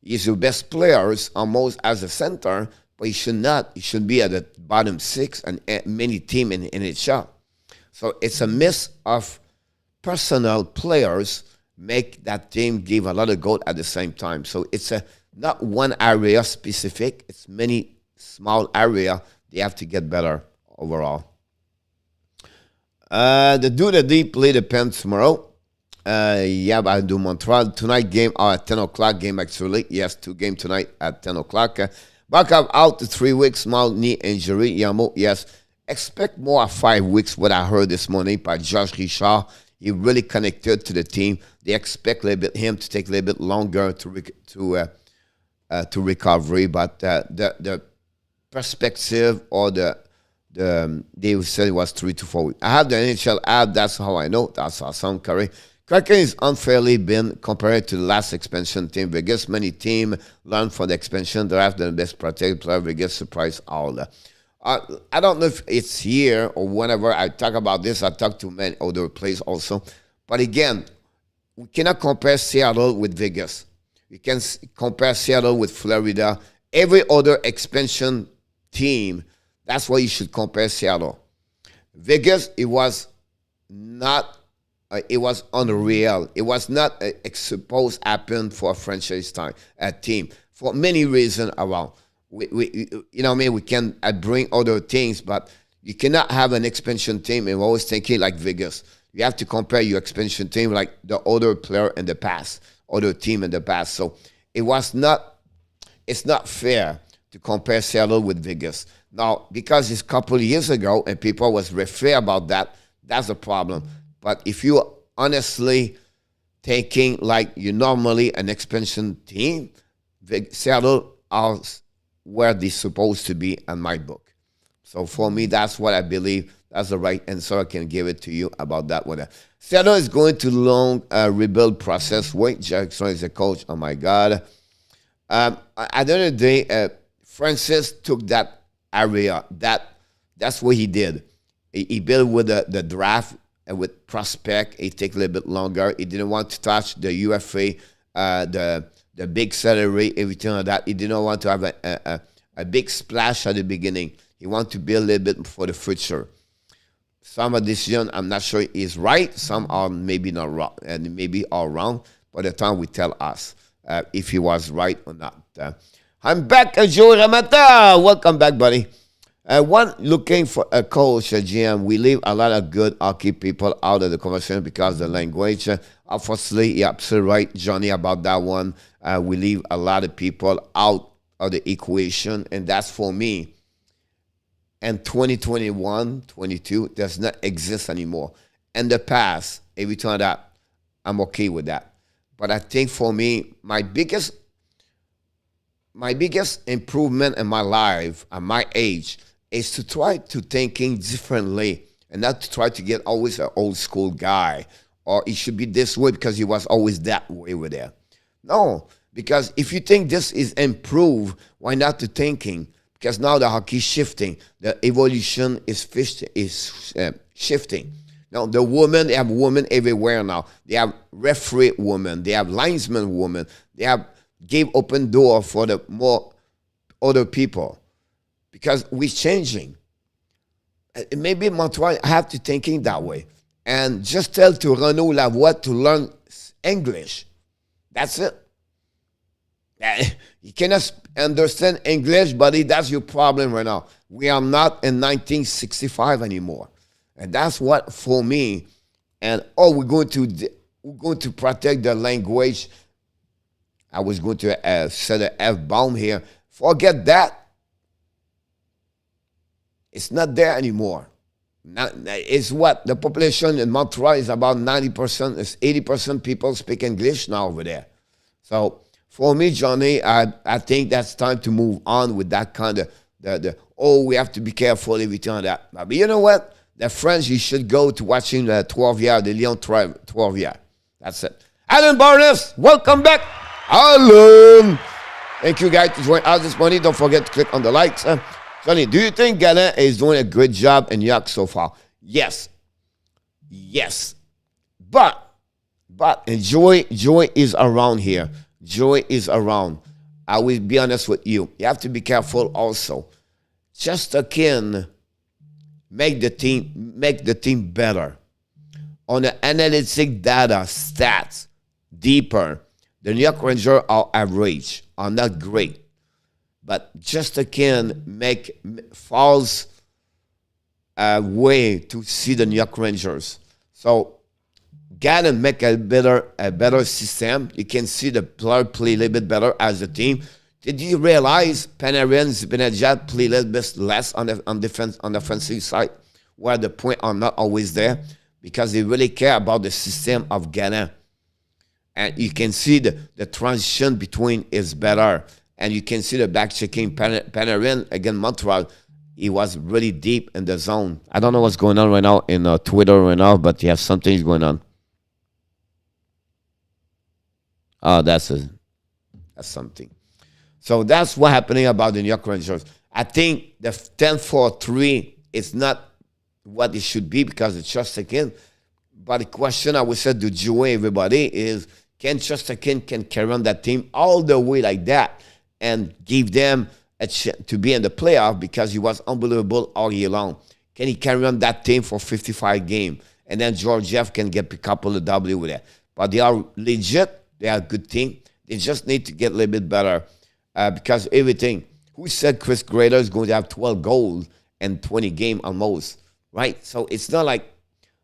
Speaker 1: is your best players almost as a center, but he should not. He should be at the bottom 6 and many team in NHL. So it's a miss of personnel players make that team give a lot of goal at the same time. So it's not one area specific. It's many small area. They have to get better overall. The Do the Deep play the Pen tomorrow. But I do Montreal. Tonight game, 10 o'clock game actually. Yes, 2 games tonight at 10 o'clock. Back up out to 3 weeks, small knee injury. Yamo, yes. Expect more 5 weeks, what I heard this morning by Josh Richard. He really connected to the team. They expect him to take a little bit longer to recovery, but the perspective or they said it was 3 to 4 weeks. I have the NHL app. That's how I know. That's awesome, Curry. Kraken is unfairly been compared to the last expansion team. Vegas many team learned from the expansion draft the best protected player. Vegas surprised all. I don't know if it's here or whenever I talk about this. I talk to many other players also. But again, we cannot compare Seattle with Vegas. You can compare Seattle with Florida. Every other expansion team, that's why you should compare Seattle. Vegas, it was not, it was unreal. It was not supposed to happen for a franchise team for many reasons around. We can bring other things, but you cannot have an expansion team and always thinking like Vegas. You have to compare your expansion team like the other player in the past, other team in the past. So it's not fair to compare Seattle with Vegas. Now, because it's a couple of years ago and people was refer about that, that's a problem. But if you honestly taking like you normally an expansion team, Seattle are where they're supposed to be in my book. So for me, that's what I believe. That's the right answer I can give it to you about that one. Seattle is going to long rebuild process. Wait, Jackson is a coach. Oh, my God. At the end of the day, Francis took that area. That's what he did. He built with the draft and with prospect. It take a little bit longer. He didn't want to touch the UFA, the big salary, everything like that. He didn't want to have a big splash at the beginning. He wanted to build a little bit for the future. Some of decisions, I'm not sure is right. Some are maybe not wrong, and maybe are wrong. By the time we tell us if he was right or not. I'm back, Joe Ramata. Welcome back, buddy. One, looking for a coach, a GM. We leave a lot of good hockey people out of the conversation because of the language. Unfortunately, you're absolutely right, Johnny, about that one. We leave a lot of people out of the equation, and that's for me. And 2021, 22 does not exist anymore. In the past, every time that, I'm okay with that. But I think for me, my biggest improvement in my life at my age is to try to thinking differently and not to try to get always an old school guy or it should be this way because he was always that way with there. No, because if you think this is improved, why not to thinking? Because now the hockey is shifting. The evolution is shifting. Now, the women, they have women everywhere now. They have referee women. They have linesman women. They have gave open door for the more other people because we're changing. Maybe Montreal have to thinking that way. And just tell to Renaud Lavoie to learn English. That's it. You cannot understand English, buddy. That's your problem right now. We are not in 1965 anymore. And that's what for me. And we're going to protect the language. I was going to set an F-bomb here. Forget that. It's not there anymore. It's what? The population in Montreal is about 90%. It's 80% people speak English now over there. So for me, Johnny, I think that's time to move on with that kind of, we have to be careful every time that. But you know what? The French, you should go to watching the 12-year, the Lyon 12-year. That's it. Alan Barnes, welcome back. Alan. Thank you guys to join us this morning. Don't forget to click on the likes. Johnny, do you think Ghana is doing a great job in York so far? Yes. Yes. But Joy is around here. Joy is around. I will be honest with you. You have to be careful also. Just again, make the team better. On the analytic data, stats, deeper, the New York Rangers are average, are not great. But just again, make false way to see the New York Rangers. So, get and make a better system. You can see the player play a little bit better as a team. Did you realize Panarin, Zibanejad play a little bit less on the offensive side, where the points are not always there, because they really care about the system of Ghana. And you can see the transition between is better. And you can see the back checking Panarin against Montreal. He was really deep in the zone. I don't know what's going on right now in Twitter right now, but yeah, something's going on. Oh, that's something. So that's what's happening about the New York Rangers. I think the 10-4-3 is not what it should be because it's just again. But the question I would say to Joey, everybody, is can Chesterkin can carry on that team all the way like that and give them a chance to be in the playoff because he was unbelievable all year long? Can he carry on that team for 55 games? And then Georgiev can get a couple of W with it. But they are legit. They are a good team. They just need to get a little bit better because everything. Who said Chris Grader is going to have 12 goals in 20 games almost, right? So it's not like,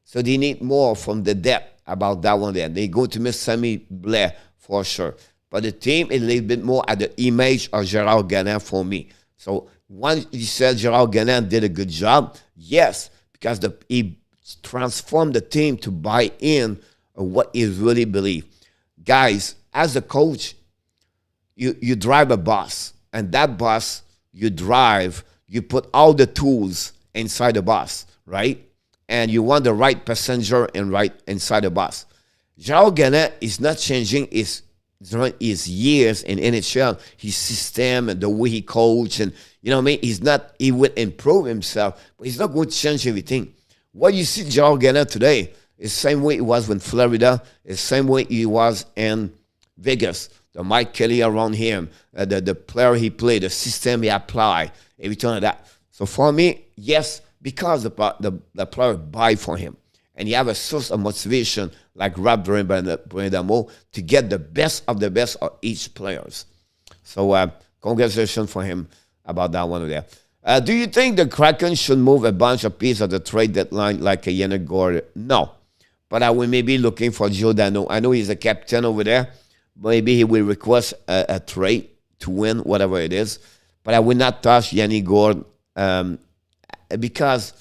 Speaker 1: so they need more from the depth about that one there. They go to miss Sammy Blair for sure. But the team is a little bit more at the image of Gerard Gagnon for me. So once you said Gerard Gagnon did a good job, yes, because he transformed the team to buy in what he really believe. Guys, as a coach, you drive a bus, and that bus you drive, you put all the tools inside the bus, right? And you want the right passenger and right inside the bus. Gerard Gagnon is not changing during his years in NHL, his system and the way he coaches, and you know what I mean? He will improve himself, but he's not going to change everything. What you see Gerard Gagnon today is the same way it was in Florida, it's the same way he was in Vegas. The Mike Kelly around him, the player he played, the system he applied, everything like that. So for me, yes, because the player buy for him. And you have a source of motivation like Rob Brindamo to get the best of each players. So congratulations for him about that one there. Do you think the Kraken should move a bunch of pieces at the trade deadline like a Yannick Gordon? No. But I will maybe looking for Giordano. I know he's a captain over there, maybe he will request a trade to win, whatever it is. But I would not touch Yanni Gourde because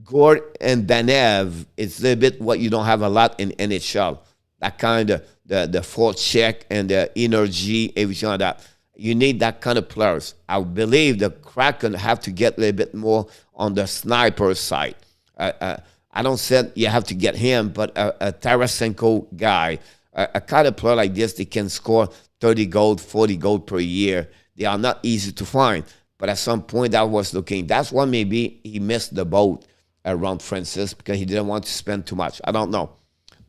Speaker 1: Gourde and Danev, it's a little bit what you don't have a lot in NHL. That kind of the fourth check and the energy, everything like that. You need that kind of players. I believe the Kraken have to get a little bit more on the sniper side. I don't say you have to get him, but a Tarasenko guy, a kind of player like this, they can score 30 goals, 40 goals per year. They are not easy to find. But at some point, I was looking. That's why maybe he missed the boat around Francis because he didn't want to spend too much. I don't know,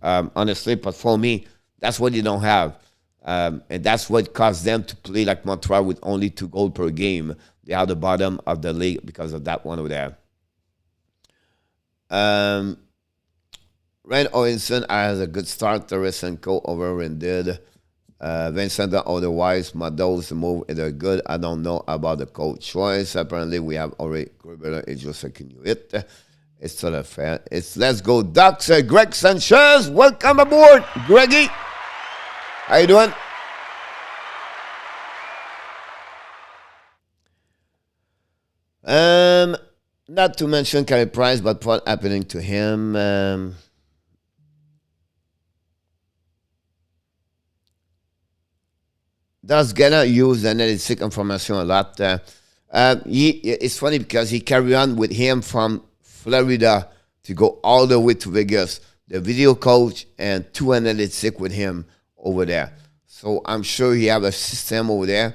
Speaker 1: honestly. But for me, that's what you don't have. And that's what caused them to play like Montreal with only 2 goals per game. They are the bottom of the league because of that one over there. Ryan Owenson has a good start. Tarasenko overrated. Vincent otherwise. Mado's move is good. I don't know about the coach choice. Apparently, we have already. It's just a hit. It's sort of fair. It's Let's Go Ducks. Greg Sanchez, welcome aboard, Greggy. How you doing? Not to mention Carey Price, but what happening to him? Does Ghana use analytic information a lot? It's funny because he carried on with him from Florida to go all the way to Vegas. The video coach and 2 analytics with him over there. So I'm sure he have a system over there.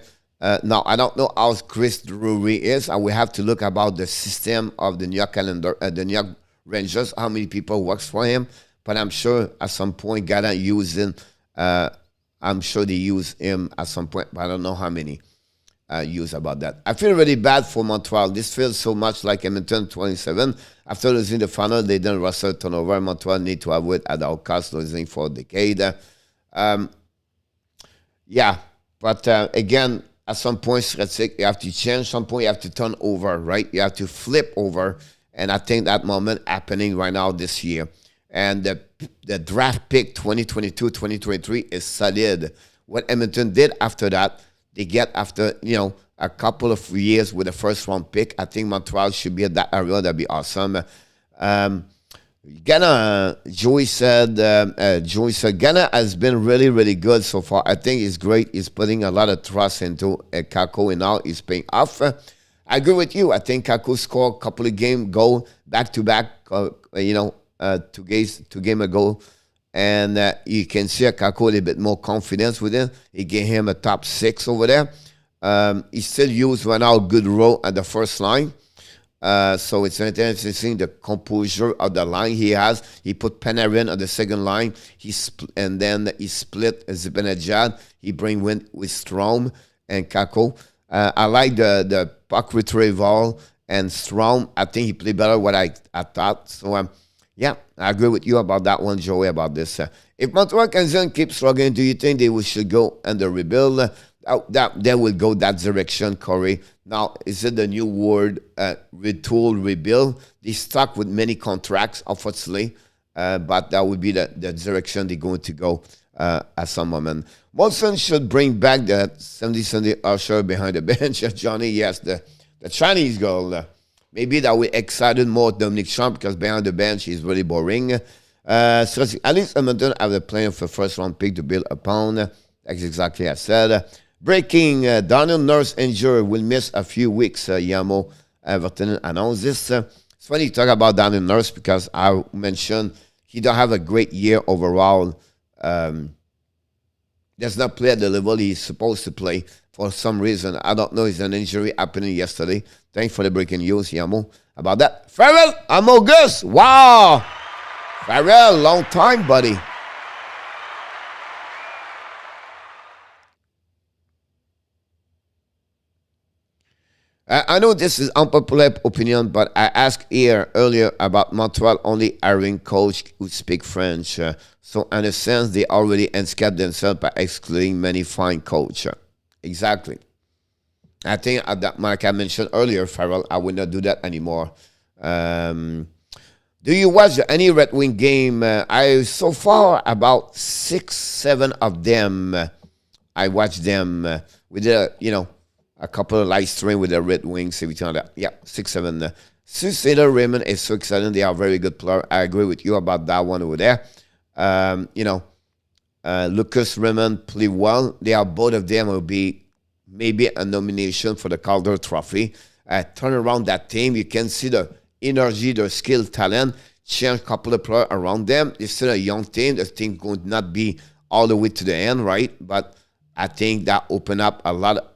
Speaker 1: Now, I don't know how Chris Drury is. I will have to look about the system of the New York the New York Rangers, how many people works for him. But I'm sure at some point Ghana using I'm sure they use him at some point, but I don't know how many use about that. I feel really bad for Montreal. This feels so much like Edmonton 27. After losing the final, they didn't wrestle turnover. Montreal need to avoid at our cost, losing for a decade. Yeah, but again, at some point, you have to change. Some point, you have to turn over, right? You have to flip over. And I think that moment happening right now this year. And the draft pick 2022-2023 is solid. What Edmonton did after that, they get after, a couple of years with a first-round pick. I think Montreal should be at that area. That'd be awesome. Ghana, Joey said, Ghana has been really, really good so far. I think it's great. He's putting a lot of trust into Kako, and now he's paying off. I agree with you. I think Kako scored a couple of goal back-to-back, 2 game ago. And you can see Kako a little bit more confidence with him. He gave him a top 6 over there. He still used right now a good role at the first line. So it's interesting the composure of the line he has. He put Panarin on the second line. And then he split Zibanejad. He bring with Strome and Kako. I like the puck retrieval and Strome. I think he played better what I thought. So yeah, I agree with you about that one, Joey, about this. If Montreal Canadiens keep struggling, do you think they should go and the rebuild? They will go that direction, Corey. Now, is it the new word, retool, rebuild? They stuck with many contracts, unfortunately, but that would be the direction they're going to go at some moment. Molson should bring back the 70-70 usher behind the bench. Johnny, yes, the Chinese girl. Maybe that will excited more Dominic Trump because behind the bench he's really boring. So at least Edmonton have the plan for first-round pick to build upon. That's exactly what I said. Breaking, Daniel Nurse injury will miss a few weeks. Yamo Everton announced this. It's funny to talk about Daniel Nurse because I mentioned he don't have a great year overall. Does not play at the level he's supposed to play for some reason. I don't know. It's an injury happening yesterday. Thanks for the breaking news, Yamo, about that. Farrell Amogus. Wow. Farrell, long time, buddy. I know this is unpopular opinion, but I asked here earlier about Montreal only hiring coach who speak French. So in a sense, they already enscape themselves by excluding many fine coach. Exactly. I think like I mentioned earlier, Farrell, I will not do that anymore. Do you watch any Red Wing game? I so far about 6, 7 of them. I watched them. We did a couple of live stream with the Red Wings. Everything like that. Yeah, 6-7. Susader Raymond is so exciting. They are a very good player. I agree with you about that one over there. Lucas Raymond play well. They are both of them will be maybe a nomination for the Calder Trophy. Turn around that team. You can see the energy, the skill, talent. Change a couple of players around them. It's still a young team. The team could not be all the way to the end, right? But I think that opened up a lot of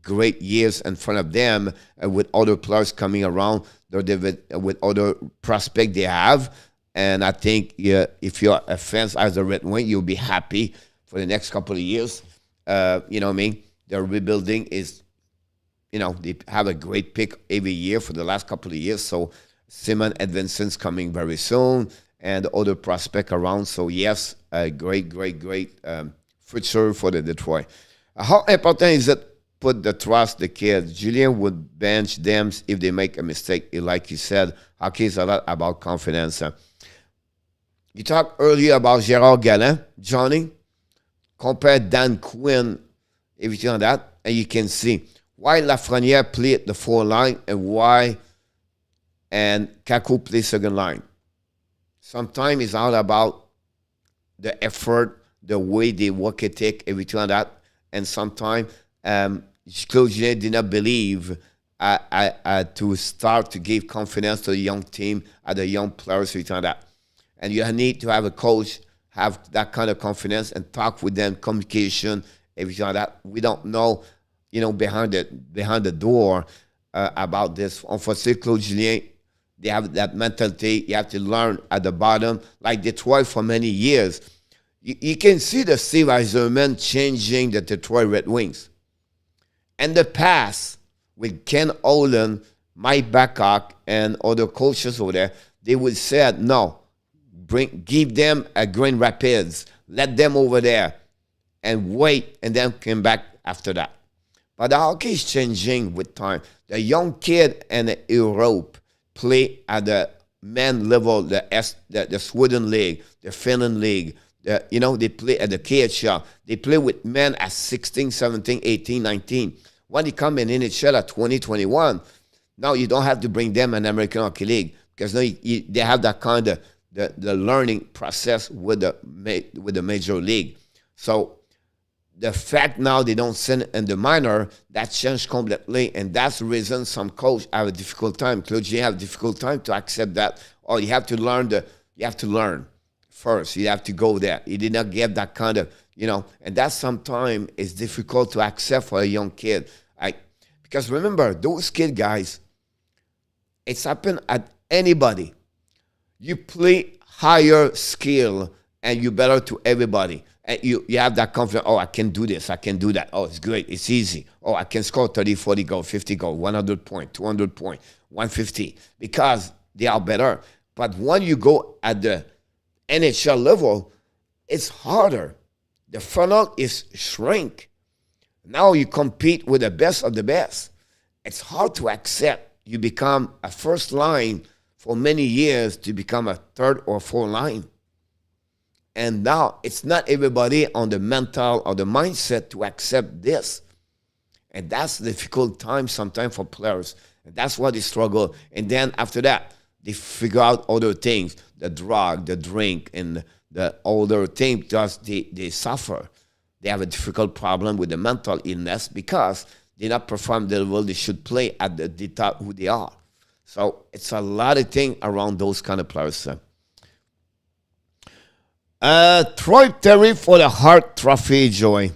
Speaker 1: great years in front of them with other players coming around, with other prospects they have. And I think if you're a fan as a Red Wing, you'll be happy for the next couple of years. You know what I mean? Their rebuilding is, they have a great pick every year for the last couple of years. So Simon Edvinson's coming very soon and the other prospect around. So yes, a great future for the Detroit. How important is it put the trust the kids? Julien would bench them if they make a mistake. Like you said, hockey is a lot about confidence. You talked earlier about Gérard Galland, Johnny. Compare Dan Quinn, everything like that, and you can see why Lafrenière played the 4 line and Kaku plays second line. Sometimes it's all about the effort, the way they work ethic, everything like that. And sometimes Claude Julien did not believe to start to give confidence to the young team, the young players, everything like that. And you need to have a coach have that kind of confidence and talk with them, communication, everything like that. We don't know, behind the door about this. Unfortunately, Claude Julien, they have that mentality. You have to learn at the bottom, like Detroit for many years. You can see the Steve Yzerman changing the Detroit Red Wings. In the past, with Ken Olin, Mike Babcock, and other coaches over there, they would say, no, give them a Grand Rapids, let them over there, and wait, and then come back after that. But the hockey is changing with time. The young kid in Europe play at the men level, the Sweden League, the Finland League. They play at the KHL. They play with men at 16, 17, 18, 19. When they come in NHL at 20, 21, now you don't have to bring them an American Hockey League because now they have that kind of the learning process with the major league. So the fact now they don't send in the minor, that changed completely, and that's the reason some coach have a difficult time. Coach, you have a difficult time to accept that. Or you have to learn first. You have to go there. You did not get that kind of, and that sometimes is difficult to accept for a young kid. Because remember, those kid guys, it's happened at anybody. You play higher skill and you better to everybody. And you have that confidence, oh, I can do this, I can do that. Oh, it's great, it's easy. Oh, I can score 30, 40 goals, 50 goals, 100 points, 200 points, 150, because they are better. But when you go at the NHL level, it's harder. The funnel is shrink. Now you compete with the best of the best. It's hard to accept. You become a first line for many years to become a third or fourth line. And now it's not everybody on the mental or the mindset to accept this. And that's the difficult time sometimes for players. And that's why they struggle. And then after that, they figure out other things, the drug, the drink, and the older things, just they suffer. They have a difficult problem with the mental illness because they not perform the level they should play at the top who they are. So it's a lot of things around those kind of players. Troy Terry for the Hart Trophy, Joey.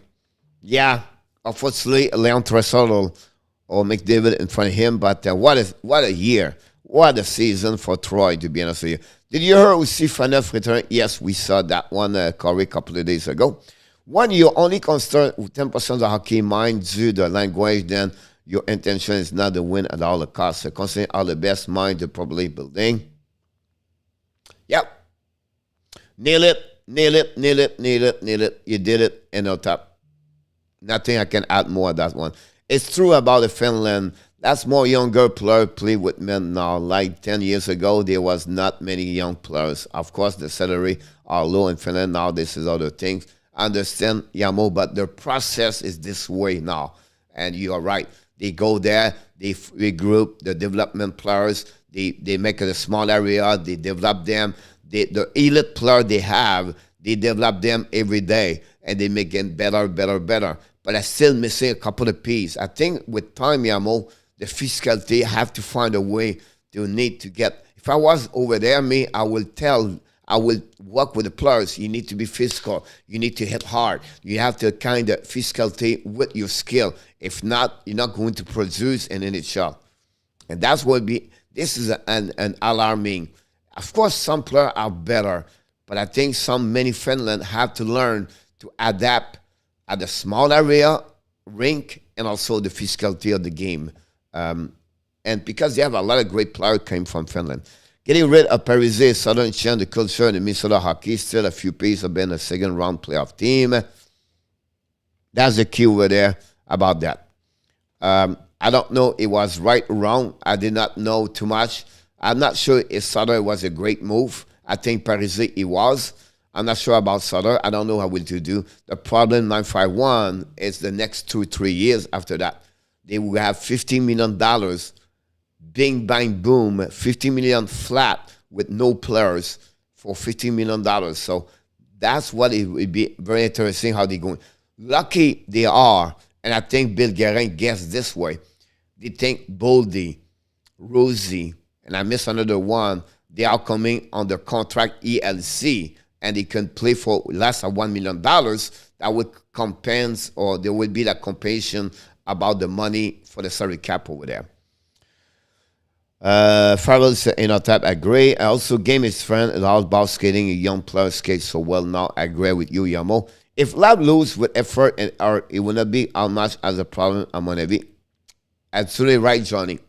Speaker 1: Yeah, unfortunately, Leon Draisaitl or McDavid in front of him, but what a year. What a season for Troy, to be honest with you. Did you hear Ussi Faneuf return? Yes, we saw that one, Corey, a couple of days ago. When you only consider 10% of the hockey mind due to the language, then your intention is not to win at all the costs. So considering all the best mind to probably building. Yep. Nail it. You did it in the top. Nothing I can add more on that one. It's true about the Finland. That's more younger players play with men now. Like 10 years ago, there was not many young players. Of course, the salary are low in Finland. Now this is other things. understand, Yamo, but the process is this way now. And you are right. They go there, they regroup the development players, they make it a small area, they develop them. The elite player they have, they develop them every day, and they make them better, better, better. But I'm still missing a couple of pieces. I think with time, Yamo, the physicality have to find a way to need to get. If I was over there, I will work with the players. You need to be physical. You need to hit hard. You have to kind of physicality with your skill. If not, you're not going to produce in NHL. And that's what this is an alarming. Of course, some players are better, but I think many Finland have to learn to adapt at the small area, rink, and also the physicality of the game. And because they have a lot of great players came from Finland. Getting rid of Parise, Southern change the culture in the Minnesota hockey. Still a few pieces have been a second-round playoff team. That's the key over there about that. I don't know it was right or wrong. I did not know too much. I'm not sure if Sutter was a great move. I think Parise it was. I'm not sure about Sutter. I don't know how will to do. The problem 951 is the next 2-3 years after that. They will have $15 million. Bing, bang, boom, $50 million flat with no players for $15 million. So that's what it would be very interesting how they're going. Lucky they are, and I think Bill Guerin guessed this way. They think Boldy, Rosie, and I missed another one, they are coming under contract ELC, and they can play for less than $1 million. That would compensate, or there will be that compensation about the money for the salary cap over there. Farrell said, in our type, agree. I also game his friend allows ball skating. A young player skates so well now. I agree with you, Yamo. If Lab lose with effort, it will not be how much as a problem, I'm going to be. Absolutely right, Johnny.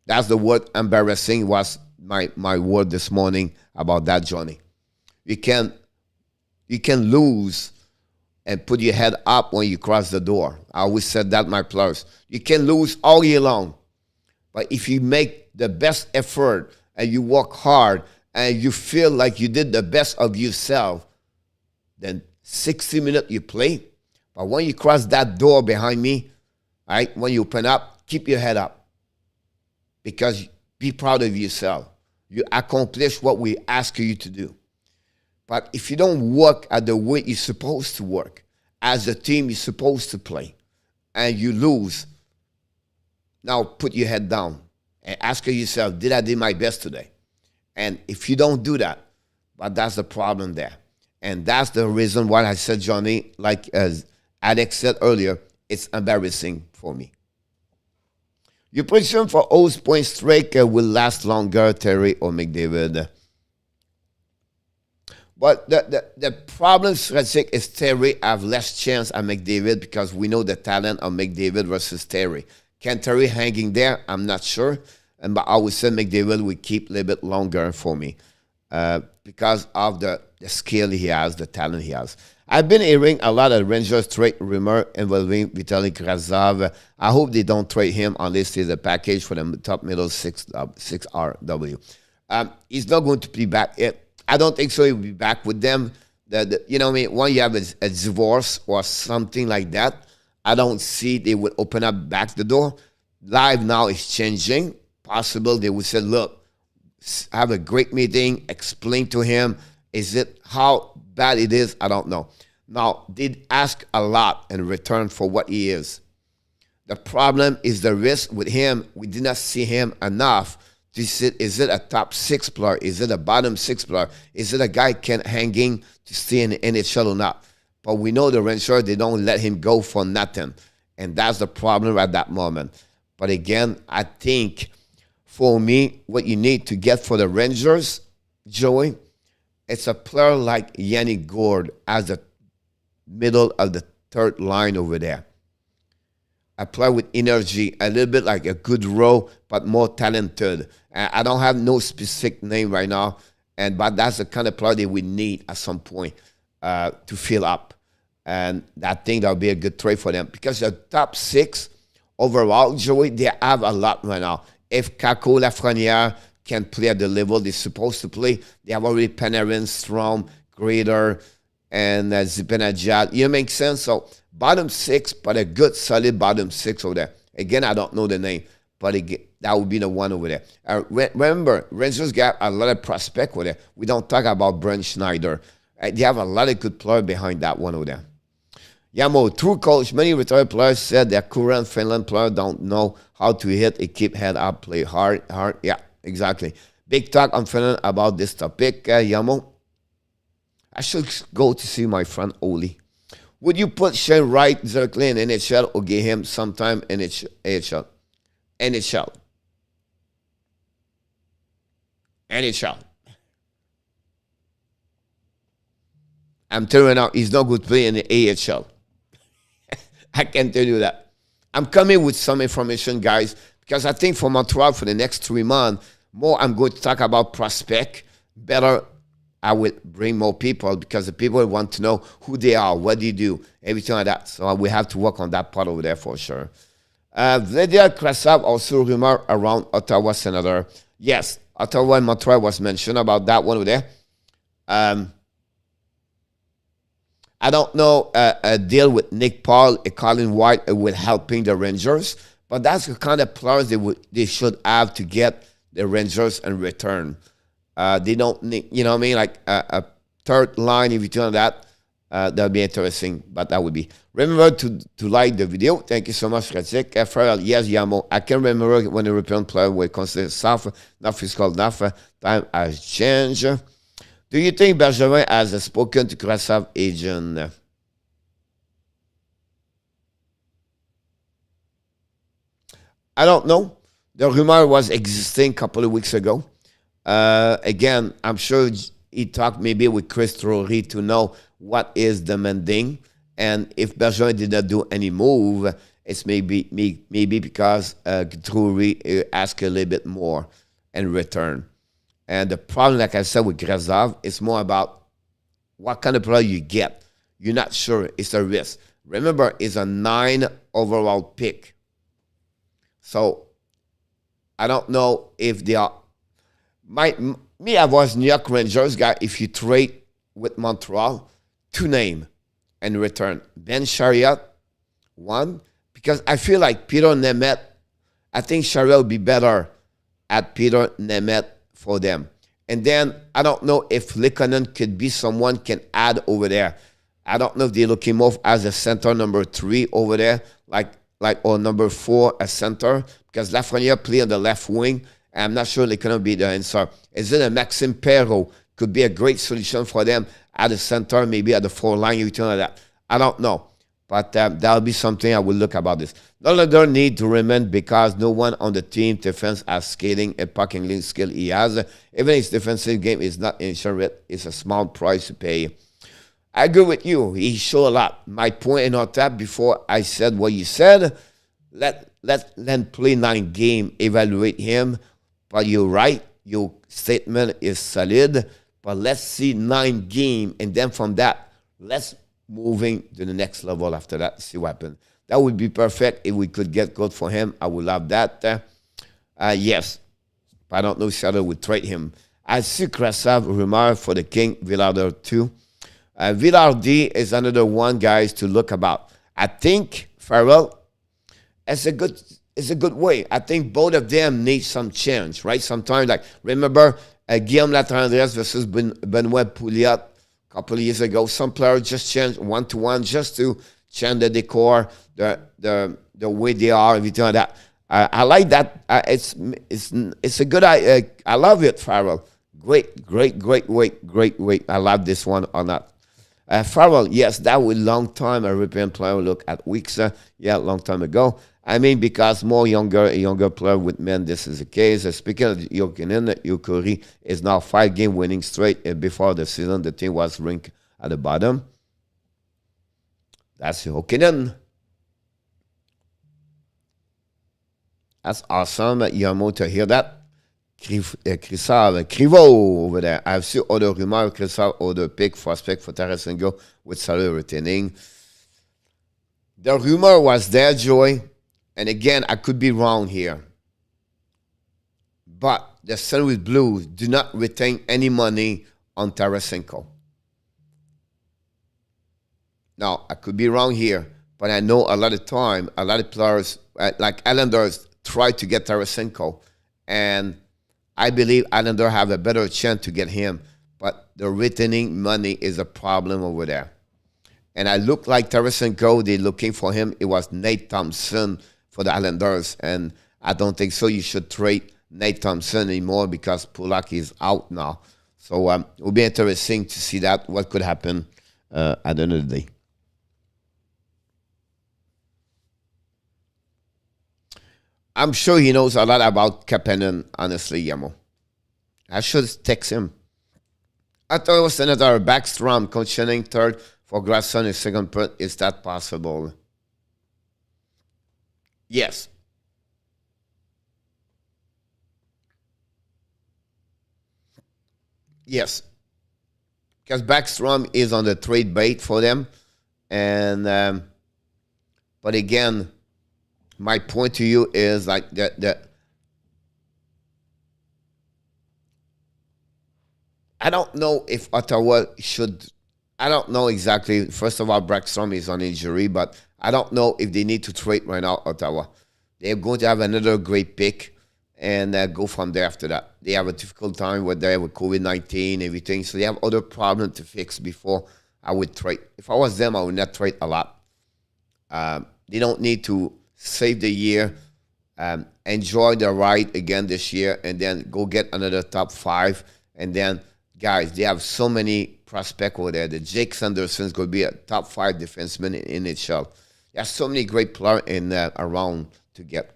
Speaker 1: That's the word embarrassing was my word this morning about that, Johnny. You can lose and put your head up when you cross the door. I always said that, my players. You can lose all year long. But if you make the best effort and you work hard and you feel like you did the best of yourself, then 60 minutes you play. But when you cross that door behind me, right, when you open up, keep your head up. Because be proud of yourself. You accomplish what we ask you to do. But if you don't work at the way you're supposed to work, as a team you're supposed to play, and you lose, now put your head down and ask yourself, did I do my best today? And if you don't do that, but that's the problem there. And that's the reason why I said, Johnny, like as Alex said earlier, it's embarrassing for me. Your prediction for O's point streak will last longer, Terry or McDavid. But the problem, Frederick, is Terry have less chance at McDavid because we know the talent of McDavid versus Terry. Can Terry hanging there? I'm not sure. But I would say McDavid will keep a little bit longer for me because of the skill he has, the talent he has. I've been hearing a lot of Rangers trade rumor involving Vitaly Kravtsov. I hope they don't trade him unless there's a package for the top middle 6RW. He's not going to be back. I don't think so. He'll be back with them. You know what I mean? When you have a divorce or something like that, I don't see they would open up back the door. Live now is changing. Possible they would say, look, have a great meeting, explain to him. Is it how bad it is? I don't know. Now, they ask a lot in return for what he is. The problem is the risk with him. We did not see him enough to see, is it a top 6 player? Is it a bottom 6 player? Is it a guy can hanging to stay in the NHL or not? But we know the Rangers, they don't let him go for nothing. And that's the problem at that moment. But again, I think for me, what you need to get for the Rangers, Joey, it's a player like Yannick Gourde as the middle of the third line over there. A player with energy, a little bit like a good row, but more talented. I don't have no specific name right now, but that's the kind of player they would need at some point to fill up. And I think that would be a good trade for them because the top 6 overall, Joey, they have a lot right now. If Kako Lafreniere can play at the level they're supposed to play, they have already Panarin, Strom, Grader, and Zibanejad. You make sense? So bottom six, but a good solid bottom six over there. Again, I don't know the name, but again, that would be the one over there. Remember, Rangers got a lot of prospect over there. We don't talk about Brent Schneider. They have a lot of good players behind that one over there. Yamo, true coach, many retired players said their current Finland players don't know how to hit and keep head up, play hard. Yeah, exactly. Big talk on Finland about this topic, Yamo. I should go to see my friend Oli. Would you put Shane Wright directly in NHL or give him some time in NHL? NHL. I'm telling you now, he's not good to play in the AHL. I can tell you that. I'm coming with some information, guys, because I think for Montreal for the next 3 months, more I'm going to talk about prospect. Better, I will bring more people because the people want to know who they are, what they do, everything like that. So we have to work on that part over there for sure. Vladimir Krasov also rumor around Ottawa Senator. Yes, Ottawa and Montreal was mentioned about that one over there. I don't know a deal with Nick Paul and Colin White with helping the Rangers, but that's the kind of players they should have to get the Rangers in return. They don't need, you know what I mean, like a third line, if you turn that, that'll be interesting, but that would be. Remember to like the video. Thank you so much, Razik. Farrell, yes, Yamo. I can remember when the European player were considered soft, not physical enough. Time has changed. Do you think Bergevin has spoken to Krasov agent? I don't know. The rumor was existing a couple of weeks ago. Again, I'm sure he talked maybe with Chris Drury to know what is demanding. And if Bergevin did not do any move, it's maybe because Drury asked a little bit more in return. And the problem, like I said, with Krasov, is more about what kind of player you get. You're not sure. It's a risk. Remember, it's a 9 overall pick. So I don't know if they are. I was New York Rangers guy. If you trade with Montreal, 2 names in return. Ben Chariot, 1, because I feel like Peter Nemeth, I think Chariot would be better at Peter Nemeth for them. And then I don't know if Likonen could be someone can add over there. I don't know if they're looking more as a center number 3 over there, like or number 4 a center, because Lafreniere play on the left wing. And I'm not sure Likonen be the answer. Is it a Maxime Perrault? Could be a great solution for them at the center, maybe at the 4 line, you like that. I don't know. But that'll be something I will look about this. No other need to remain because no one on the team defense has skating and pucking link skill he has. Even his defensive game is not insured. It's a small price to pay. I agree with you. He showed a lot. My point in our tab before I said what you said, let them play 9 games, evaluate him. But you're right. Your statement is solid. But let's see 9 games. And then from that, let's moving to the next level after that, see what happens. That would be perfect if we could get good for him. I would love that. Yes, but I don't know if Shadow would trade him. I see Krasov rumor for the King, Villarder too. Villardy is another one, guys, to look about. I think Farrell, it's a good way. I think both of them need some change, right? Sometimes, like, remember Guillaume Latendresse versus Benoit Pouliot, couple of years ago, some players just change 1-to-1 just to change the decor, the way they are, everything like that. I like that. It's a good. I love it, Farrell. Great. I love this one or not. Farrell, yes, that was a long time. A European player look at weeks. Yeah, long time ago. I mean, because more younger player with men, this is the case. Speaking of Jokinen, Yukuri is now 5-game winning straight. Before the season, the team was ranked at the bottom. That's Jokinen. That's awesome, Yamo, to hear that. Krivo over there. I've seen other rumors, Krivo, other pick, prospect for Tarasenko with salary retaining. The rumor was there, Joey. And again, I could be wrong here. But the St. Louis Blues do not retain any money on Tarasenko. Now, I could be wrong here, but I know a lot of time, a lot of players, like Islanders, try to get Tarasenko. And I believe Islanders have a better chance to get him. But the retaining money is a problem over there. And I look like Tarasenko, they're looking for him. It was Nate Thompson for the Islanders. And I don't think so. You should trade Nate Thompson anymore because Pulock is out now. So it will be interesting to see that, what could happen at the end of the day. I'm sure he knows a lot about Kapanen, honestly, Yamo. I should text him. I thought it was Senator Backstrom conditioning third for Grasson in second point. Is that possible? Yes. Yes. Because Backstrom is on the trade bait for them. And but again, my point to you is like that I don't know if Ottawa should. I don't know exactly. First of all, Backstrom is on injury, but I don't know if they need to trade right now, Ottawa. They're going to have another great pick and go from there after that. They have a difficult time with COVID-19, everything. So they have other problems to fix before I would trade. If I was them, I would not trade a lot. They don't need to save the year, enjoy the ride again this year, and then go get another top 5. And then, guys, they have so many prospects over there. The Jake Sanderson is going to be a top 5 defenseman in NHL. There's so many great players in around to get.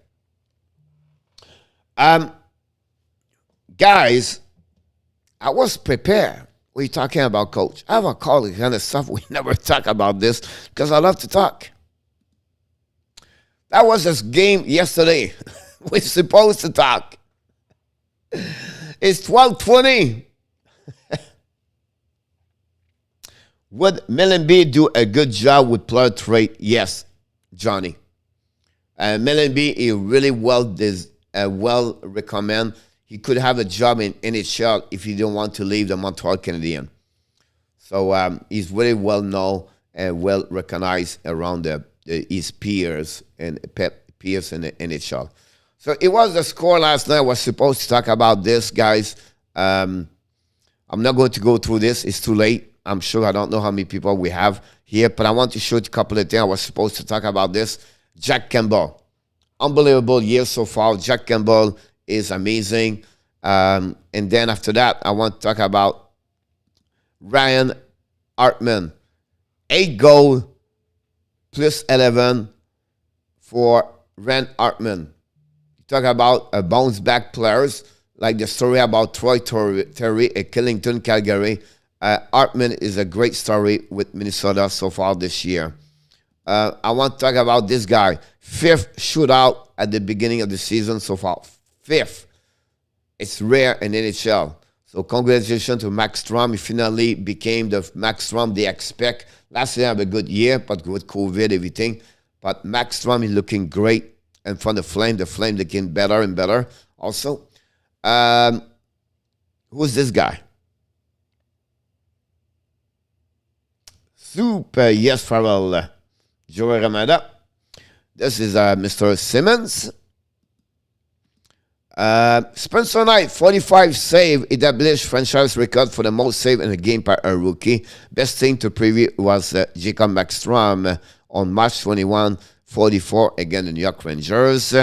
Speaker 1: Guys, I was prepared. What are you talking about, Coach? I have a colleague kind of stuff. We never talk about this because I love to talk. That was this game yesterday. We're supposed to talk. It's 12:20. Would Mellenby do a good job with player trade? Yes, Johnny. Mellenby is really well recommend. He could have a job in NHL if he don't want to leave the Montreal Canadiens. So he's very well known and well recognized around his peers and peers in the NHL. So it was the score last night. I was supposed to talk about this, guys. I'm not going to go through this. It's too late. I'm sure I don't know how many people we have here, but I want to show you a couple of things. I was supposed to talk about this. Jack Campbell. Unbelievable year so far. Jack Campbell is amazing. And then after that, I want to talk about Ryan Hartman. 8 goals plus 11 for Ryan Hartman. Talk about bounce back players, like the story about Troy Terry at Killington, Calgary. Hartman is a great story with Minnesota so far this year. I want to talk about this guy. 5th shootout at the beginning of the season so far. 5th. It's rare in NHL. So congratulations to Max Strom. He finally became the Max Strom they expect. Last year had a good year, but with COVID, everything. But Max Strom is looking great. And from the Flame looking better and better also. Who's this guy? Super Yes Farrell. Joey Ramada. This is Mr. Simmons. Spencer Knight, 45 save, established franchise record for the most save in a game by a rookie. Best thing to preview was Jacob Markstrom on March 21, 44 against the New York Rangers.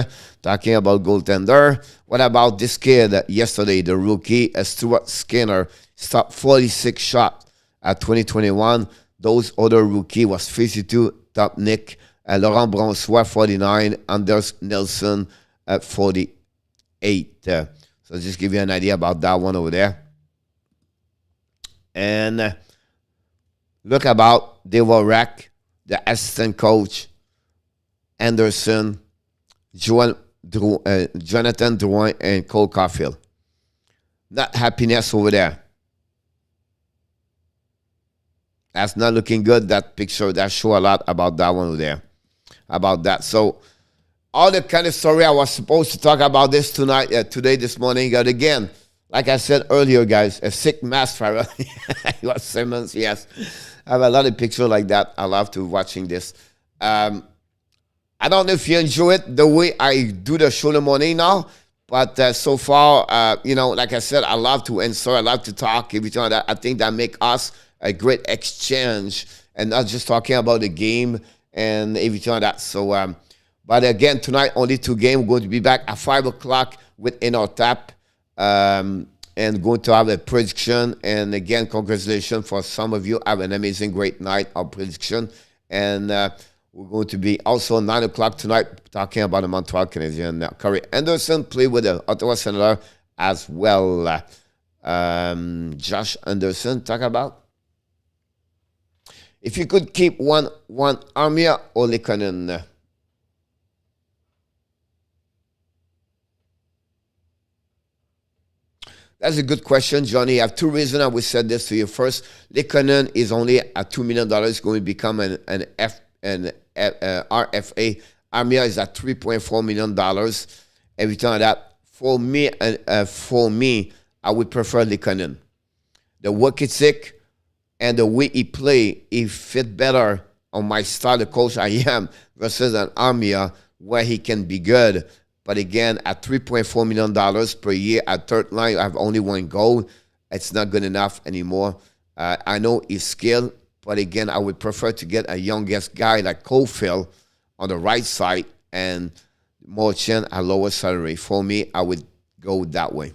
Speaker 1: Talking about goaltender. What about this kid yesterday, the rookie, Stuart Skinner, stopped 46 shots at 2021. Those other rookie was 52, top Nick, Laurent Brossoit, 49, Anders Nilsson at 48. So just give you an idea about that one over there. And look about Dvorak, the assistant coach, Anderson, Jonathan Drouin, and Cole Caulfield. Not happiness over there. That's not looking good, that picture. That show a lot about that one over there. About that. So all the kind of story I was supposed to talk about this today, this morning. But again, like I said earlier, guys, a sick mass Farrell. It was Simmons, yes. have a lot of pictures like that. I love to watching this. I don't know if you enjoy it the way I do the show in the morning now, but so far, you know, like I said, I love to answer, I love to talk, everything like that. I think that make us a great exchange and not just talking about the game and everything like that. So, but again, tonight, only 2 games. We're going to be back at 5 o'clock with In Our Tap. And going to have a prediction. And again, congratulations for some of you. Have an amazing, great night of prediction. And we're going to be also 9 o'clock tonight talking about the Montreal Canadiens. Corey Anderson played with the Ottawa Senator as well. Josh Anderson, talk about. If you could keep one Armia or Lehkonen. That's a good question, Johnny. I have 2 reasons I would say this to you. First, Lehkonen is only at $2 million, going to become an RFA. Armia is at $3.4 million. Everything like that. For me, I would prefer Lehkonen. The work ethic and the way he play, he fit better on my style of coach I am versus an Armia where he can be good. But again, at $3.4 million per year at third line, I have only 1 goal. It's not good enough anymore. I know he's skilled, but again, I would prefer to get a youngest guy like Caulfield on the right side and Mochen at lower salary. For me, I would go that way.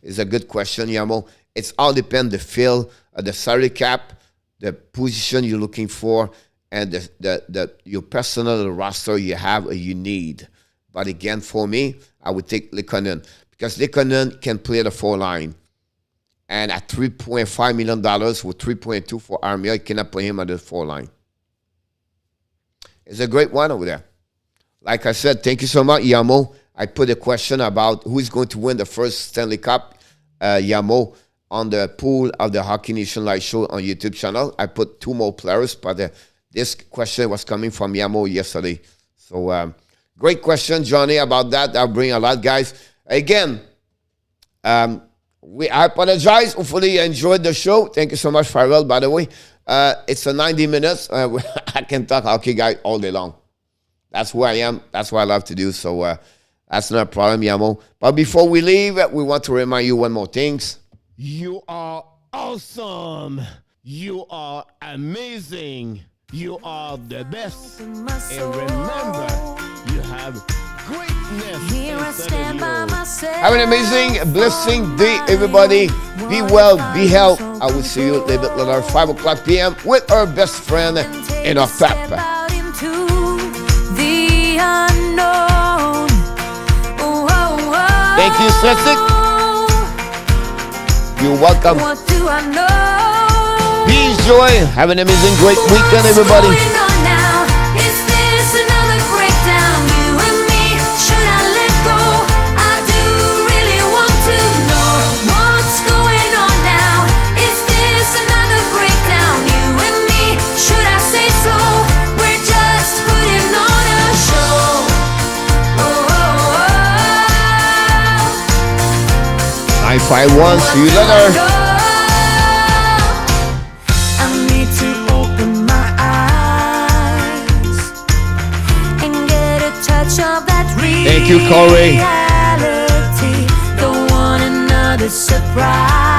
Speaker 1: It's a good question, Yamo. It's all depend the field, the salary cap, the position you're looking for, and your personal roster you have or you need. But again, for me, I would take Lehkonen because Lehkonen can play the 4 line. And at $3.5 million with $3.2 for Armia, you cannot put him on the 4 line. It's a great one over there. Like I said, thank you so much, Yamo. I put a question about who's going to win the first Stanley Cup, Yamo, on the pool of the Hockey Nation Live Show on YouTube channel. I put 2 more players, but this question was coming from Yamo yesterday. So, great question, Johnny, about that. I'll bring a lot, guys. Again, I apologize. Hopefully you enjoyed the show. Thank you so much, Farrell, by the way. It's a 90 minutes. I can talk hockey, guys, all day long. That's who I am. That's what I love to do. So that's not a problem, Yamo. But before we leave, we want to remind you one more thing.
Speaker 2: You are awesome. You are amazing. You are the best. And remember, you have greatness inside of you.
Speaker 1: Have an amazing, blessing day, everybody. Be well, be healthy. I will see you a little bit later, 5 o'clock p.m. with our best friend in our tap. Thank you, Cedric. You're welcome. Peace, joy. Have an amazing, great weekend, everybody. I find one. See you later. I need to open my eyes and get a touch of that reality. Thank you, Corey. The one another surprise.